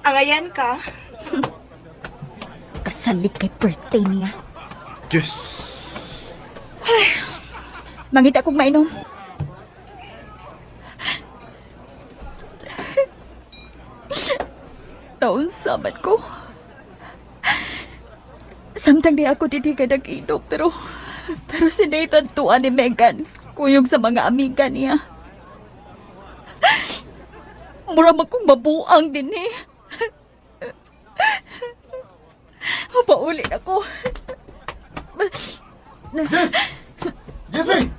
[SPEAKER 11] angayan ka.
[SPEAKER 10] Kasalik kay birthday niya.
[SPEAKER 4] Yes.
[SPEAKER 10] Mangita kong mainom. Taon sabat ko. Samtang di ako titigan nag-inom, pero si Nathan tuwa ni Megan, kuyog sa mga amiga niya. Mura kong mabuang din eh. Mapaulit ako.
[SPEAKER 4] Jessie!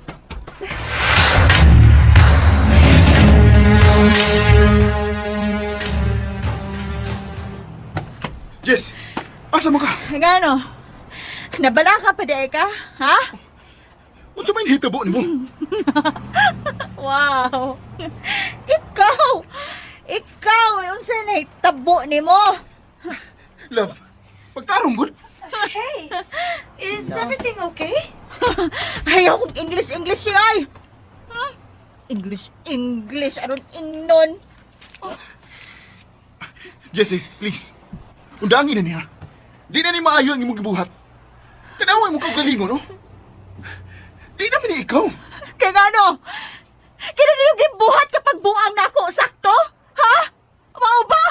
[SPEAKER 4] Jess! Asa mo ka?
[SPEAKER 10] Ngano? Nabala ka pa di ka? Ha?
[SPEAKER 4] Unsa may hitabo nimo?
[SPEAKER 10] Wow! Ikaw! Ikaw! Yung sanay tabo ni mo!
[SPEAKER 4] Love, pagtarong gud.
[SPEAKER 11] Hey, is everything okay?
[SPEAKER 10] Ayaw kong English siya ay! Hmm? English, aron ingnon!
[SPEAKER 4] Jessie, please. Undangin na niya. Di na ni maayo ang imong gibuhat. Tanaway mo kang galingon, no? Di naman ni ikaw.
[SPEAKER 10] Kaya nga no? Kaya yung gibuhat kapag buang na ako, sakto? Ha? Mao ba?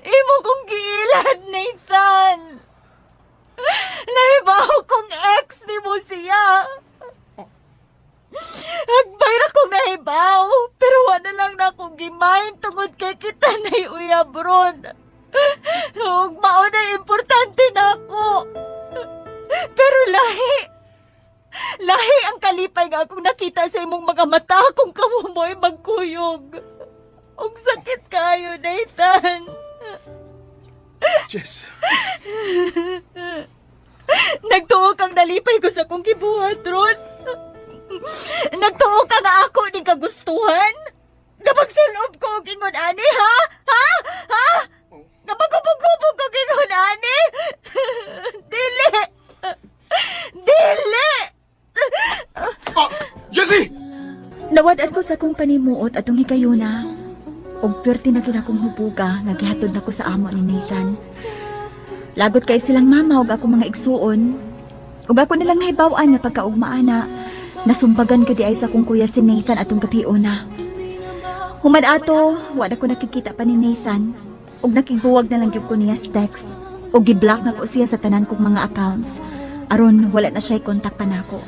[SPEAKER 10] Imo kong giilan, Nathan. Nahibaw kong ex ni mo siya. Agbayra kong nahibaw, pero wala lang na akong gimain tungod kay kita na uyabron. Huwag mauna importante na ako. Pero lahi ang kalipay nga akong nakita sa imong mga mata kung kamo mo'y magkuyog. Ang sakit kayo, Nathan.
[SPEAKER 4] Jess.
[SPEAKER 10] Nagtuo kang nalipay ko sa kong gibuhat, Ron. Nagtuo ka nga ako ni kagustuhan. Napagsulob ko og ingon ani, ha? Ha? Ha? Napagubog-ubog ko og ingon ani. Dili. Dili.
[SPEAKER 4] Jessie!
[SPEAKER 10] Nawad ko sa kong panimuot atong higayuna. Og perti na gina kong hubuga nga gihatod nako sa amo ni Nathan. Lagot kay silang mama ug ako mga igsuon. Ug ako nilang nahibaw-an nga pagkaugmaan na nasumbagan gadi ay sa kong kuya si Nathan atong gabiuna. Humad ato, wala ko nakikita pa ni Nathan. Ug nakigbuwag na lang gyud ko niya sa text. Ug gi-block na ko siya sa tanan kong mga accounts. Aron wala na siya kontak pa nako.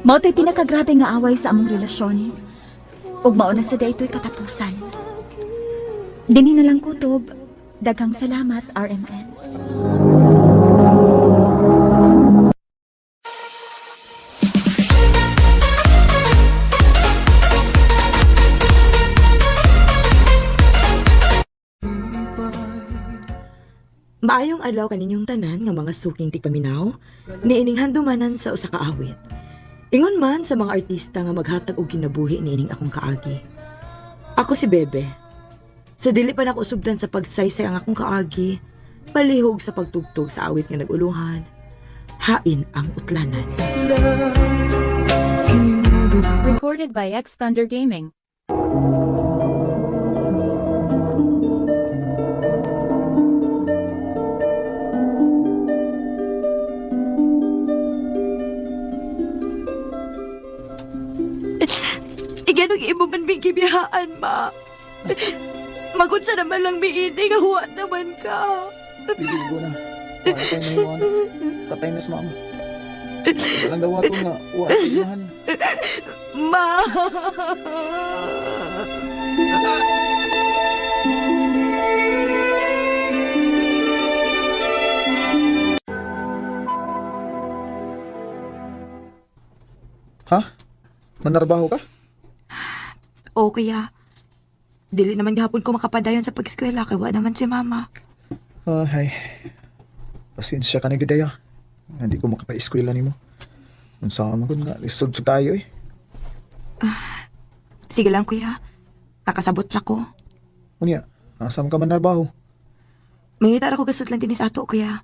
[SPEAKER 10] Mao to'y pinakagrabe nga away sa among relasyon. Ug mao na sa daytoy katapusan. Dinhi na lang kutob. Daghang salamat, RMN.
[SPEAKER 12] Maayong adlaw kaninyong tanan nga mga suking tigpaminaw, niining handumanan sa usa ka awit. Ingon man sa mga artista nga maghatag og kinabuhi niining akong kaagi. Ako si Bebe. Sa dili pa nako usugdan sa pagsaysay ang akong kaagi, palihog sa pagtugtog sa awit nga naguluhan, hain ang utlanan.
[SPEAKER 13] Recorded by X Thunder Gaming.
[SPEAKER 2] Iganong imo man bigibihaan, ma. Magod sa naman lang miini nga huwat naman ka.
[SPEAKER 14] Piligo na. Patay na yung ano. Patay na si mama. Walang daw ato nga. Huwat sigahan.
[SPEAKER 2] Ma.
[SPEAKER 14] Ha? Manarbaho ka?
[SPEAKER 12] O kaya, dili naman gahapon ko makapadayon sa pag-eskwela kay wa naman si mama.
[SPEAKER 14] Ay. Pasensya ka na gidaya. Hindi ko makapa-eskwela nimo. Unsama ko nga lisod sa tayo eh.
[SPEAKER 12] Sige lang kuya, nakasabot ra ko.
[SPEAKER 14] Unya, nasam ka man narbaho.
[SPEAKER 12] Mangita ako gasot lang din sa ato, kuya.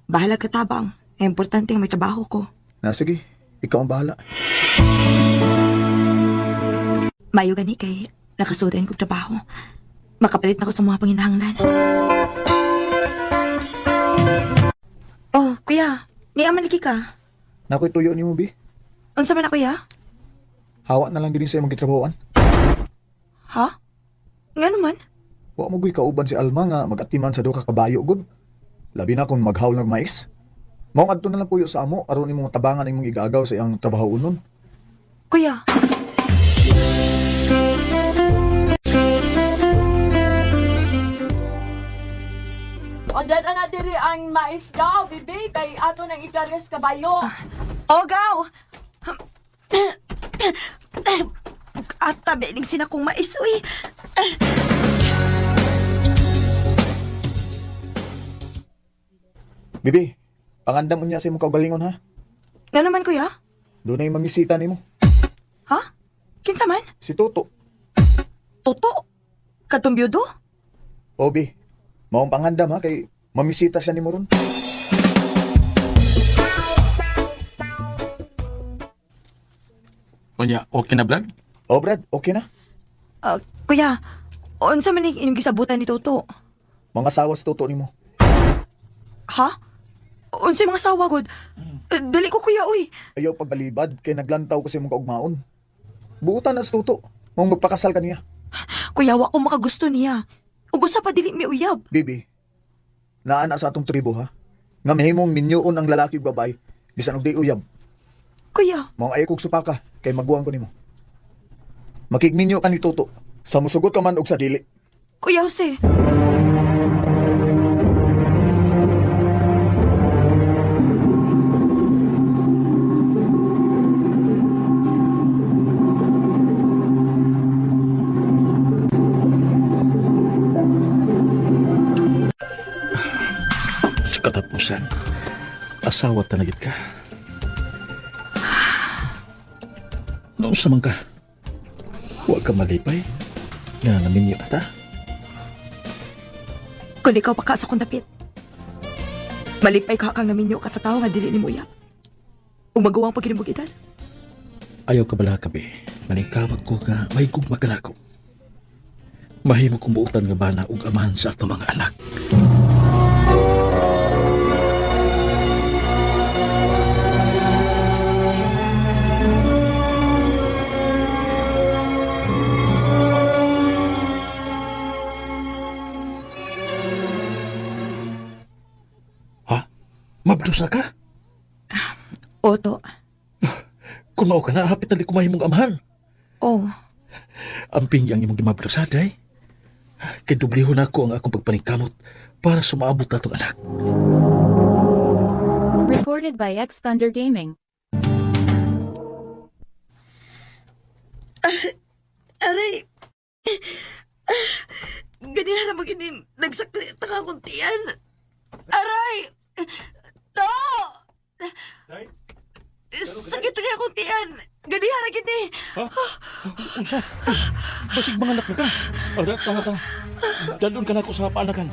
[SPEAKER 12] Bahala ka tabang. Importante ang may trabaho ko.
[SPEAKER 14] Na sige, ikaw ang bahala.
[SPEAKER 12] Mayo gani kay nakasudayan kong trabaho. Makapalit na ko sa mga panginahanglan. Oh, kuya. Ni amaliki ka.
[SPEAKER 14] Nako'y tuyo ni mo, Bi.
[SPEAKER 12] Unsa man na, kuya?
[SPEAKER 14] Hawa na lang din sa'yo magitrabahoan.
[SPEAKER 12] Ha? Nga naman?
[SPEAKER 14] Wa mo gui kauban si Alma nga magatiman sa duha ka kabayo gud. Labi na kung maghawl ng mais. Mao adto na lang puyo sa amo aron imong tabangan imong igagaw sa iyang trabaho unon.
[SPEAKER 12] Kuya.
[SPEAKER 2] O, dyan na diri ang mais daw, bibi, kay ato nang ikargas kabayo.
[SPEAKER 12] Ogaw! At tabi ning sinakong mais, uy.
[SPEAKER 14] Bibi, pangandam mo niya sa imong kaugalingon ha.
[SPEAKER 12] Nga naman, kuya?
[SPEAKER 14] Doon na yung mamisita nimo.
[SPEAKER 12] Ha? Kinsa man?
[SPEAKER 14] Si Toto.
[SPEAKER 12] Toto? Katong byudo?
[SPEAKER 14] Obi, maong pangandam ha kay mamisita siya nimo ron.
[SPEAKER 5] Unya, okay na, Brad?
[SPEAKER 14] Oh, Brad, okay na.
[SPEAKER 12] Kuya, unsa man ning inyong gisabutan ni Toto?
[SPEAKER 14] Mga sawas Toto nimo.
[SPEAKER 12] Ha? Unsay mga sawa gud? Dali ko, kuya, uy.
[SPEAKER 14] Ayaw pagbalibad kay naglantaw ko sa imong kaugmaon. Buutan na sa Toto. Maong magpakasal ka niya.
[SPEAKER 12] Kuya, wa ko makagusto niya. Ug usa pa dili mi uyab.
[SPEAKER 14] Bibi, naana sa atong tribo ha. Nga mahimong minyoon ang lalaki ug babay bisan og di uyab.
[SPEAKER 12] Kuya,
[SPEAKER 14] Maong ayaw kog supaka kay maguwang ko nimo. Makigminyo ka ni Toto. Sa musugot ka man og sa dili.
[SPEAKER 12] Kuya Jose.
[SPEAKER 5] Sa katapusan, asawa tanagit ka. Noon sa man ka, huwag ka malipay. Nga naminyo na ta.
[SPEAKER 12] Kung ikaw pa ka sa kong dapit. Malipay ka kang naminyo ka sa tao nga dili ni mo uyab. Ug maguwang pagkinimog edad.
[SPEAKER 5] Ayaw ka bala kabe. Maningkamot ko nga may gugma ka na ako. Mahimo kong buutan nga bana ug amahan sa ato mga anak. Mabdos na ka?
[SPEAKER 12] Oto.
[SPEAKER 5] Kung mao ka na, hapit na di kumahin mong amahan.
[SPEAKER 12] Oh.
[SPEAKER 5] Amping yang imong gimabdos aday. Kay dubliho na ako ang akong pagpaningkamot para sumaabot na itong anak.
[SPEAKER 13] Recorded by X Thunder Gaming.
[SPEAKER 12] Aray. Ganyan na maginim. Nagsaklit na akong tiyan. Aray! To! Sakit na akong tiyan. Ganyan na gini.
[SPEAKER 5] Ha? Unsa? Basig mga anak na ka. Ara, tama. Dalon ka na ako sa paanakan.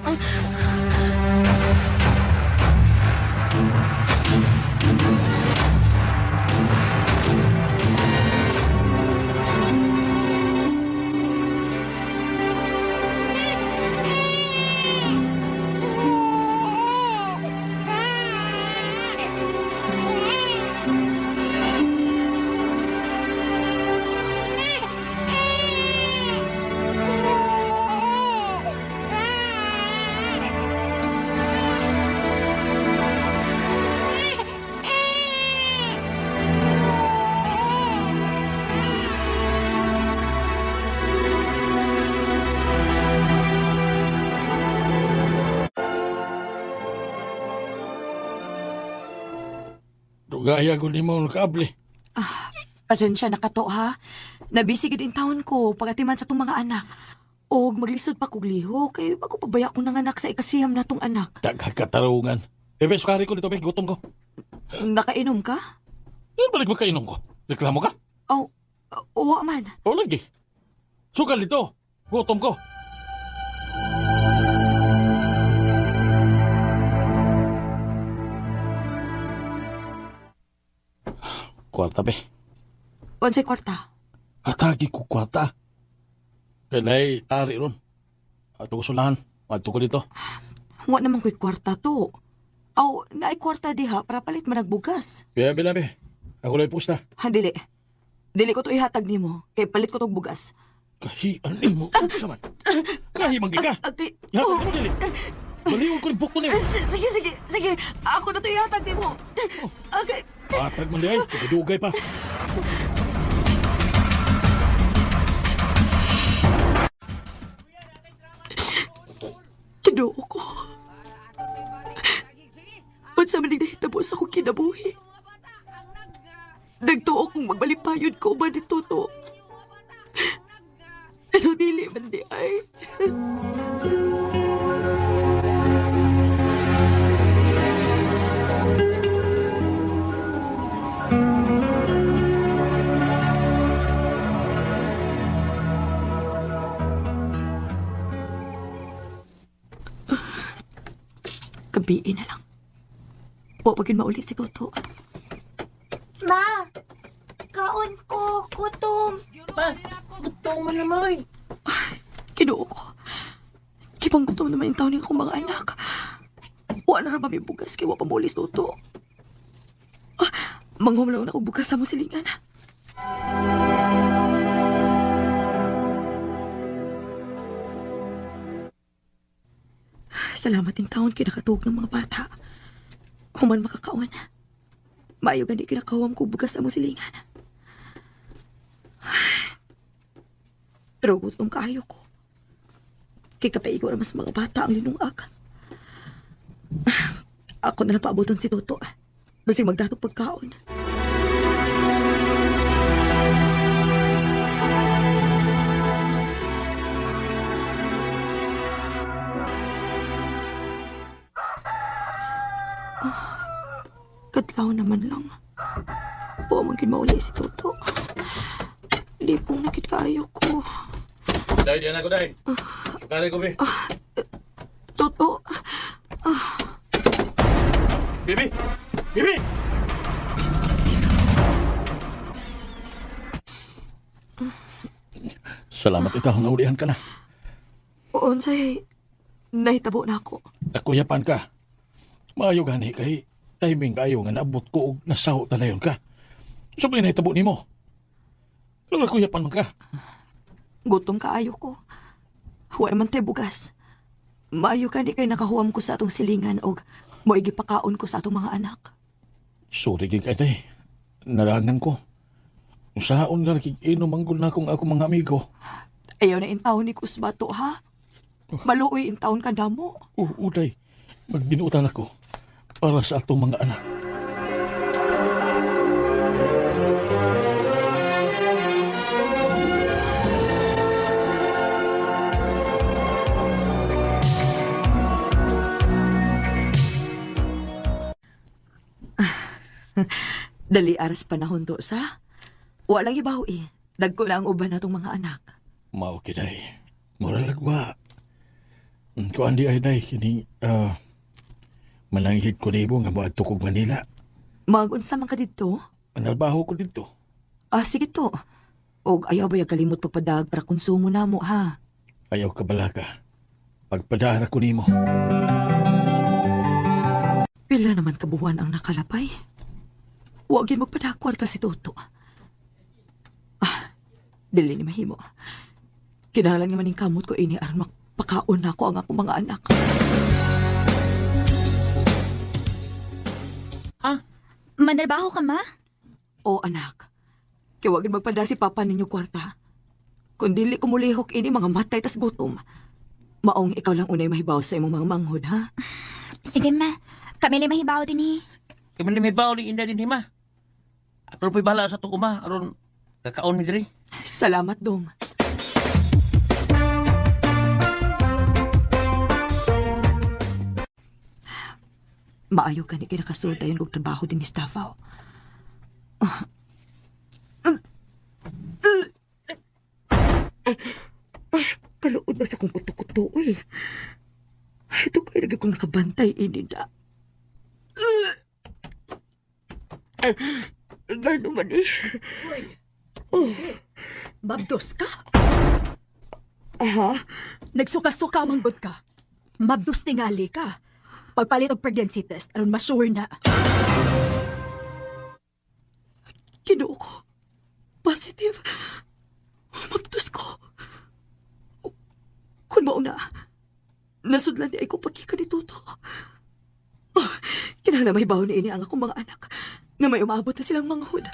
[SPEAKER 5] Gaya ko di mo nakable.
[SPEAKER 12] Pasensya na kato ha. Nabisi gid taon ko pagatiman sa tong mga anak. Og maglisod pa kog liho kay bago pabaya ko nang anak sa ikasiyam na tong anak.
[SPEAKER 5] Dagkakatarungan. Bebe, sukari ko dito, be. Gutom ko.
[SPEAKER 12] Nakainom ka?
[SPEAKER 5] Yan balik magkainom ko. Reklamo ka?
[SPEAKER 12] Oh, uwa man.
[SPEAKER 5] O lagi. Sukal dito. Gutom ko. Kwarta, be.
[SPEAKER 12] Unsay kwarta?
[SPEAKER 5] Atagi ko kwarta. Kaya tari ron. Ato ko sulahan. Ato ko dito.
[SPEAKER 12] Wa naman ko'y kwarta to. Aw, naay kwarta diha para palit managbugas.
[SPEAKER 5] Kaya, be, be. Ako lang pusta.
[SPEAKER 12] Ha, dili. Dili ko to ihatag nimo, kay palit ko tong bugas.
[SPEAKER 5] Kahian mo. Ano sa man? Kahimang ka.
[SPEAKER 12] Ate,
[SPEAKER 5] Ihatag ko dili. Baliwan ko rin buko niyo.
[SPEAKER 12] Sige. Ako na to ihatag nimo. Okay.
[SPEAKER 5] Atag man di ay. Kadugay pa.
[SPEAKER 12] Kinuo ko. Unsa man ning nahitabo sa akong kinabuhi? Nagtuo kong magbalipayod ko ba ni Toto. Pero dili man di ay. Gabiin na lang. Huwag pagin mauli si Toto.
[SPEAKER 11] Ma! Kaon ko! Gutom!
[SPEAKER 15] Pa, gutom mo naman.
[SPEAKER 12] Kinuo ko. Kipang gutom naman yung taon ng akong mga anak. Wala na rin bugas kaya wala pa mauli si Toto. Manghumlaw na akong bugas sa mo silingan. Salamat yung taon kinakatuog ng mga bata. Human makakaon. Maayo gani kinakawam ko bugas sa mo silingan. Pero gutom kaayo ko. Kay kapaigo naman sa mga bata ang linungag. Ako na lang paaboton si Toto. Basta magdatok pagkaon. Kadlaw naman lang. Puamagin mauli si Toto. Di pong nakit kaayo ko.
[SPEAKER 5] Day, diyan ako, day. Sukali ko, be.
[SPEAKER 12] Toto.
[SPEAKER 5] Bibi! Bibi! Salamat itaw, naulihan ka na.
[SPEAKER 12] Unsay nahitabo na ako.
[SPEAKER 5] Nakuyapan ka. Maayo gani kay timing kayo nga naabot ko og nasaho talayon ka. Sabay nahitabo nimo. Pero nakuyapan man ka.
[SPEAKER 12] Gutom kaayo ko. Huwag naman tayo bugas. Maayo ka di kay nakahuam ko sa atong silingan og mo'y gipakaon ko sa atong mga anak.
[SPEAKER 5] Sorry gig tay. Nalangan ko. Usahaon nga nakikinom manggol na akong ako mga amigo.
[SPEAKER 12] Ayaw na intaon ni Kusbato, ha? Maluoy intaon ka damo.
[SPEAKER 5] Uday, magbinuutan ako para sa atong mga anak.
[SPEAKER 12] Dali aras panahon to sa. Walang ibaw Dagko na ang uban natong mga anak.
[SPEAKER 5] Mao kiday. Moral lagwa. Kuan di ay day kini mananghid ko nimo nga moadto kog Manila.
[SPEAKER 12] Magunsa man ka dito?
[SPEAKER 5] Manalbaho ko dito.
[SPEAKER 12] Sige to. Og ayaw ba kalimot pagpadag para konsumo namo, ha?
[SPEAKER 5] Ayaw ka balaga. Pagpadara ko nimo.
[SPEAKER 12] Pila naman kabuwan ang nakalapay. Huwag yun magpadakwarta si Toto. Dili ni mahimo. Kinahanglan nga maning kamot ko ini aron makpakaon na ako ang akong mga anak.
[SPEAKER 8] Manarbaho ka, ma?
[SPEAKER 12] O anak, kiwagin magpada si Papa ninyo kwarta. Kung dili ko mulihok ini mga matay tas gutom, maong ikaw lang unay mahibaw sa imong mga manghod, ha?
[SPEAKER 8] Sige, ma. Kami na mahibaw din
[SPEAKER 9] Kami na may bawal inda din hima. Ako po'y bahala sa itong uma. Aron kakaon mi diri.
[SPEAKER 12] Salamat, Dong. Maayo ka ni kinakasudayon kong trabaho din ni Staffaw. Kaluod ba sa kong kuto-kuto, Ito kayo lagi kong nakabantay, inida.
[SPEAKER 1] Gano man eh.
[SPEAKER 6] Mabdos ka?
[SPEAKER 1] Aha?
[SPEAKER 6] Nagsuka-suka manggod ka. Mabdos tingali ka. Pagpalit og pregnancy test, aron ma-sure na.
[SPEAKER 2] Kinuo ko. Positive. Mabdos ko. Kung mauna, nasudlan di ay ko pagkika ni Tuto. Kinahanglan may baon ni ini ang akong mga anak nga may umabot na silang manghud.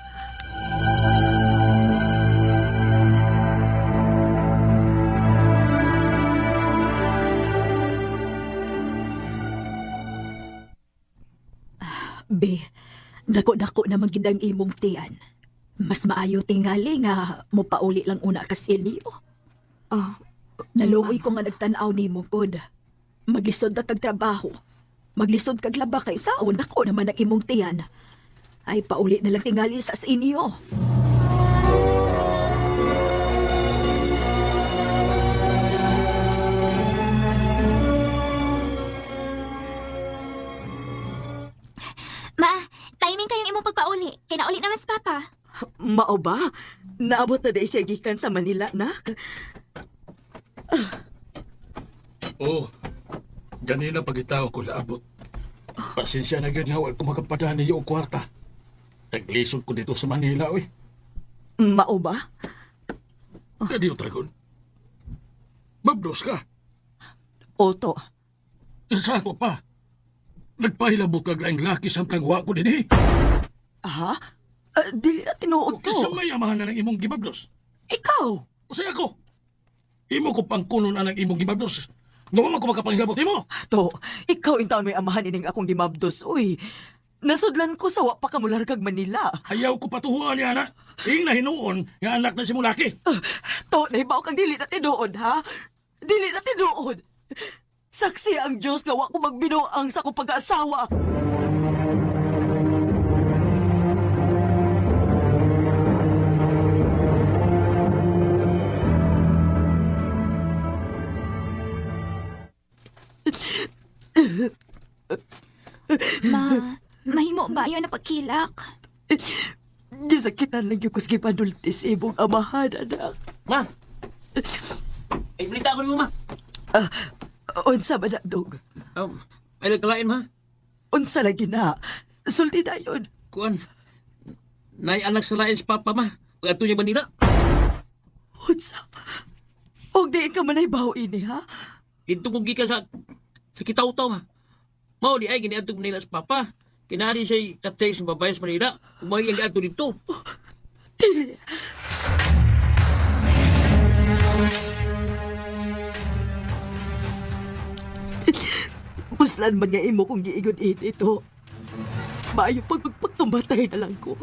[SPEAKER 6] Be, dako-dako naman gid ang imong tiyan. Mas maayo tingali nga mo pauli lang una ka silyo. Naluoy ko nga nagtan-aw nimo pod. Maglisod na kag trabaho. Maglisod kag laba kay saon ako naman ang imong tiyan. Ay pauli na lang tingali sa inyo.
[SPEAKER 8] Ma, timing kayong imong pagpauli. Kaya nauli naman sa papa.
[SPEAKER 2] Mao ba? Naabot na day siya gikan sa Manila, nak?
[SPEAKER 5] Oh, ganina pagitaw ko laabot. Pasensya na ganyan, wala ko makapadaan niyo ang kwarta. Naglisod ko dito sa Manila, oy.
[SPEAKER 2] Mao ba?
[SPEAKER 5] Kadiyo, Dragon. Mabdos ka.
[SPEAKER 2] Oto.
[SPEAKER 5] Sa ako pa. Nagpahilabot kag laing laki samtang wa ko din eh.
[SPEAKER 2] Ha? Dili na tinuod to.
[SPEAKER 5] Kisa may amahan na ng imong gimabdos.
[SPEAKER 2] Ikaw?
[SPEAKER 5] Usay ako. Imo ko pangkunon ang imong gimabdos. Ngayon ako makapangilabot mo.
[SPEAKER 2] To, ikaw in taon may amahan ining akong gimabdos, uy. Nasudlan ko sa wa pa kamular kag Manila.
[SPEAKER 5] Ayaw ko patuhuan niya na. Ing na hinuon nga anak na si Mulaki.
[SPEAKER 2] To, nahibaw kang dili na tinuod, ha? Dili na tinuod. Saksi ang Diyos nga wa ko magbinuang sa kong pag-aasawa.
[SPEAKER 8] Mahimo ba yun na pagkilak?
[SPEAKER 2] Gisakitan lang yung kusgi panultis ibong amahan, anak.
[SPEAKER 9] Ma! Ay, balita ko mo, ma.
[SPEAKER 2] Unsa ba na, Dog?
[SPEAKER 9] Ay, nagkalain, ma.
[SPEAKER 2] Unsa lagi na? Sulti na yun.
[SPEAKER 9] Kuan, nay anak sa lain sa papa, ma. Pag-ato niya Manila.
[SPEAKER 2] Unsa? Huwag di ka manaybaw ini, ha?
[SPEAKER 9] Ito kong gikan sa kitaw-taw, ma. Mao di ay giniadto Manila sa papa. Kinari siya katay sa babae sa Manila. Umay ang ato dito.
[SPEAKER 2] Dili. Puslan man nga imo kung giingon ito. Maayo pag magpagkamatay na lang ko.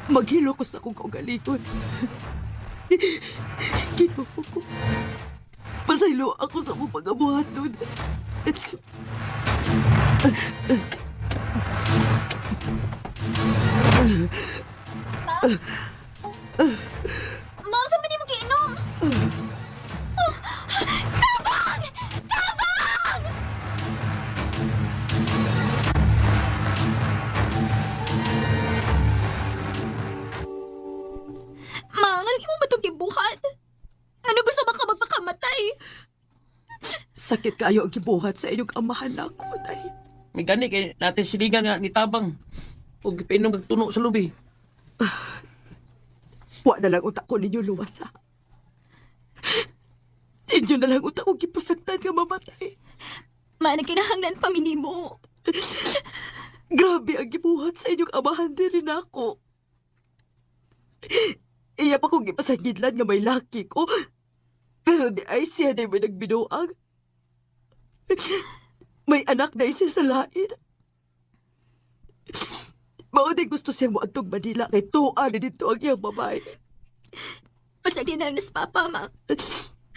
[SPEAKER 2] Maghilo ko sa akong kaugalingon. Kinupo ko. Pasaylo ako sa akong pag-abuhaton.
[SPEAKER 8] Ma, saan ba di mo giinom? Tabang! Tabang! Ma, ano mo ba itong gibuhat? Ano gusto ba ka magpakamatay?
[SPEAKER 2] Sakit kayo ang gibuhat sa inyong amahan na ako, day.
[SPEAKER 9] May gani kay natin silingan nga ni Tabang. Huwag pinom magtuno sa lubi.
[SPEAKER 2] Wa na lang utak ko ninyo luwasa. Inyo na lang utak ko gipasaktan nga mamatay.
[SPEAKER 8] Ma, nagkinahanglan pa minimo.
[SPEAKER 2] Grabe ang gibuhat sa inyong amahan din rin ako. Iya pa kong gipasangidlan nga may laki ko. Pero di ay siya na may nagbinuang. May anak na siya sa lain. Maunay gusto siyang muadtog Manila kay tuan na dito ang iyang babae.
[SPEAKER 8] Pasagin na sa papa, ma.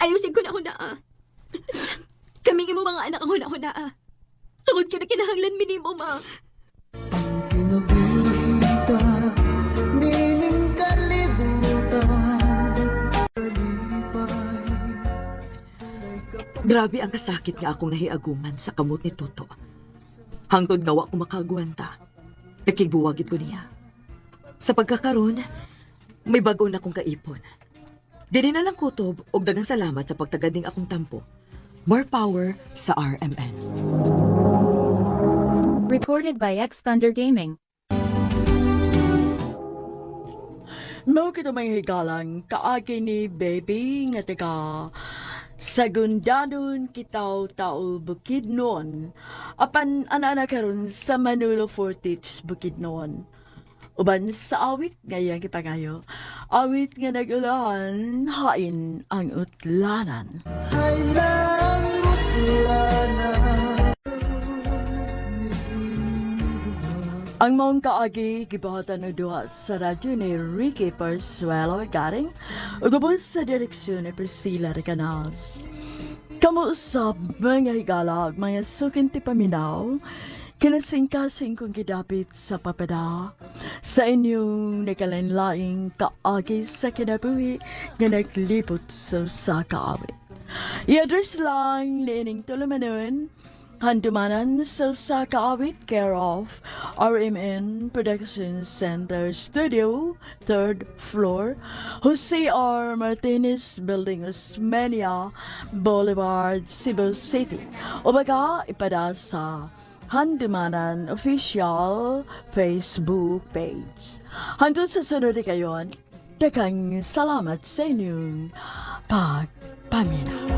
[SPEAKER 8] Ayusin ko na huna. Kaming mo mga anak ang huna-huna. Tungod ka na kinahanglan minimo, ma.
[SPEAKER 2] Grabe ang kasakit nga akong nahiaguman sa kamot ni Tuto. Hangtod nga wa ko makagwanta.
[SPEAKER 12] Nakigbuwagid ko niya. Sa pagkakaroon, may bago na akong kaipon. Dili na lang kutob og daghang salamat sa pagtagading akong tampo. More power sa RMN.
[SPEAKER 13] Recorded by X Thunder Gaming.
[SPEAKER 1] Mao kita may higalang kaagi ni baby nga taga Sagundanon kitaw tao Bukidnon. Apan ana karon sa Manolo Fortich Bukidnon. Uban sa awit ngayang kipangayo. Awit nga nag-ulan, hain ang utlanan. Ang mong kaagi, gibahatan o duha sa radyo ni Ricky Persuelo garing ugubos sa direksyon ni Priscilla Recanas. Kamuusap mga higalag, mga sukinti paminaw, kinasing-kasing kong gidapit sa papada sa inyong nakalanlaing kaagi sa kinabuhi nga naglipot sa kaawit. I-address lang ni ining tulumanon handumanan sa kaawit care of RMN Production Center Studio, 3rd floor, Jose R. Martinez Building, Osmeña Boulevard, Cebu City. O baka ipada sa Handumanan Official Facebook page. Hanggang sa sunod kayon, dakang salamat sa inyong pagpaminaw.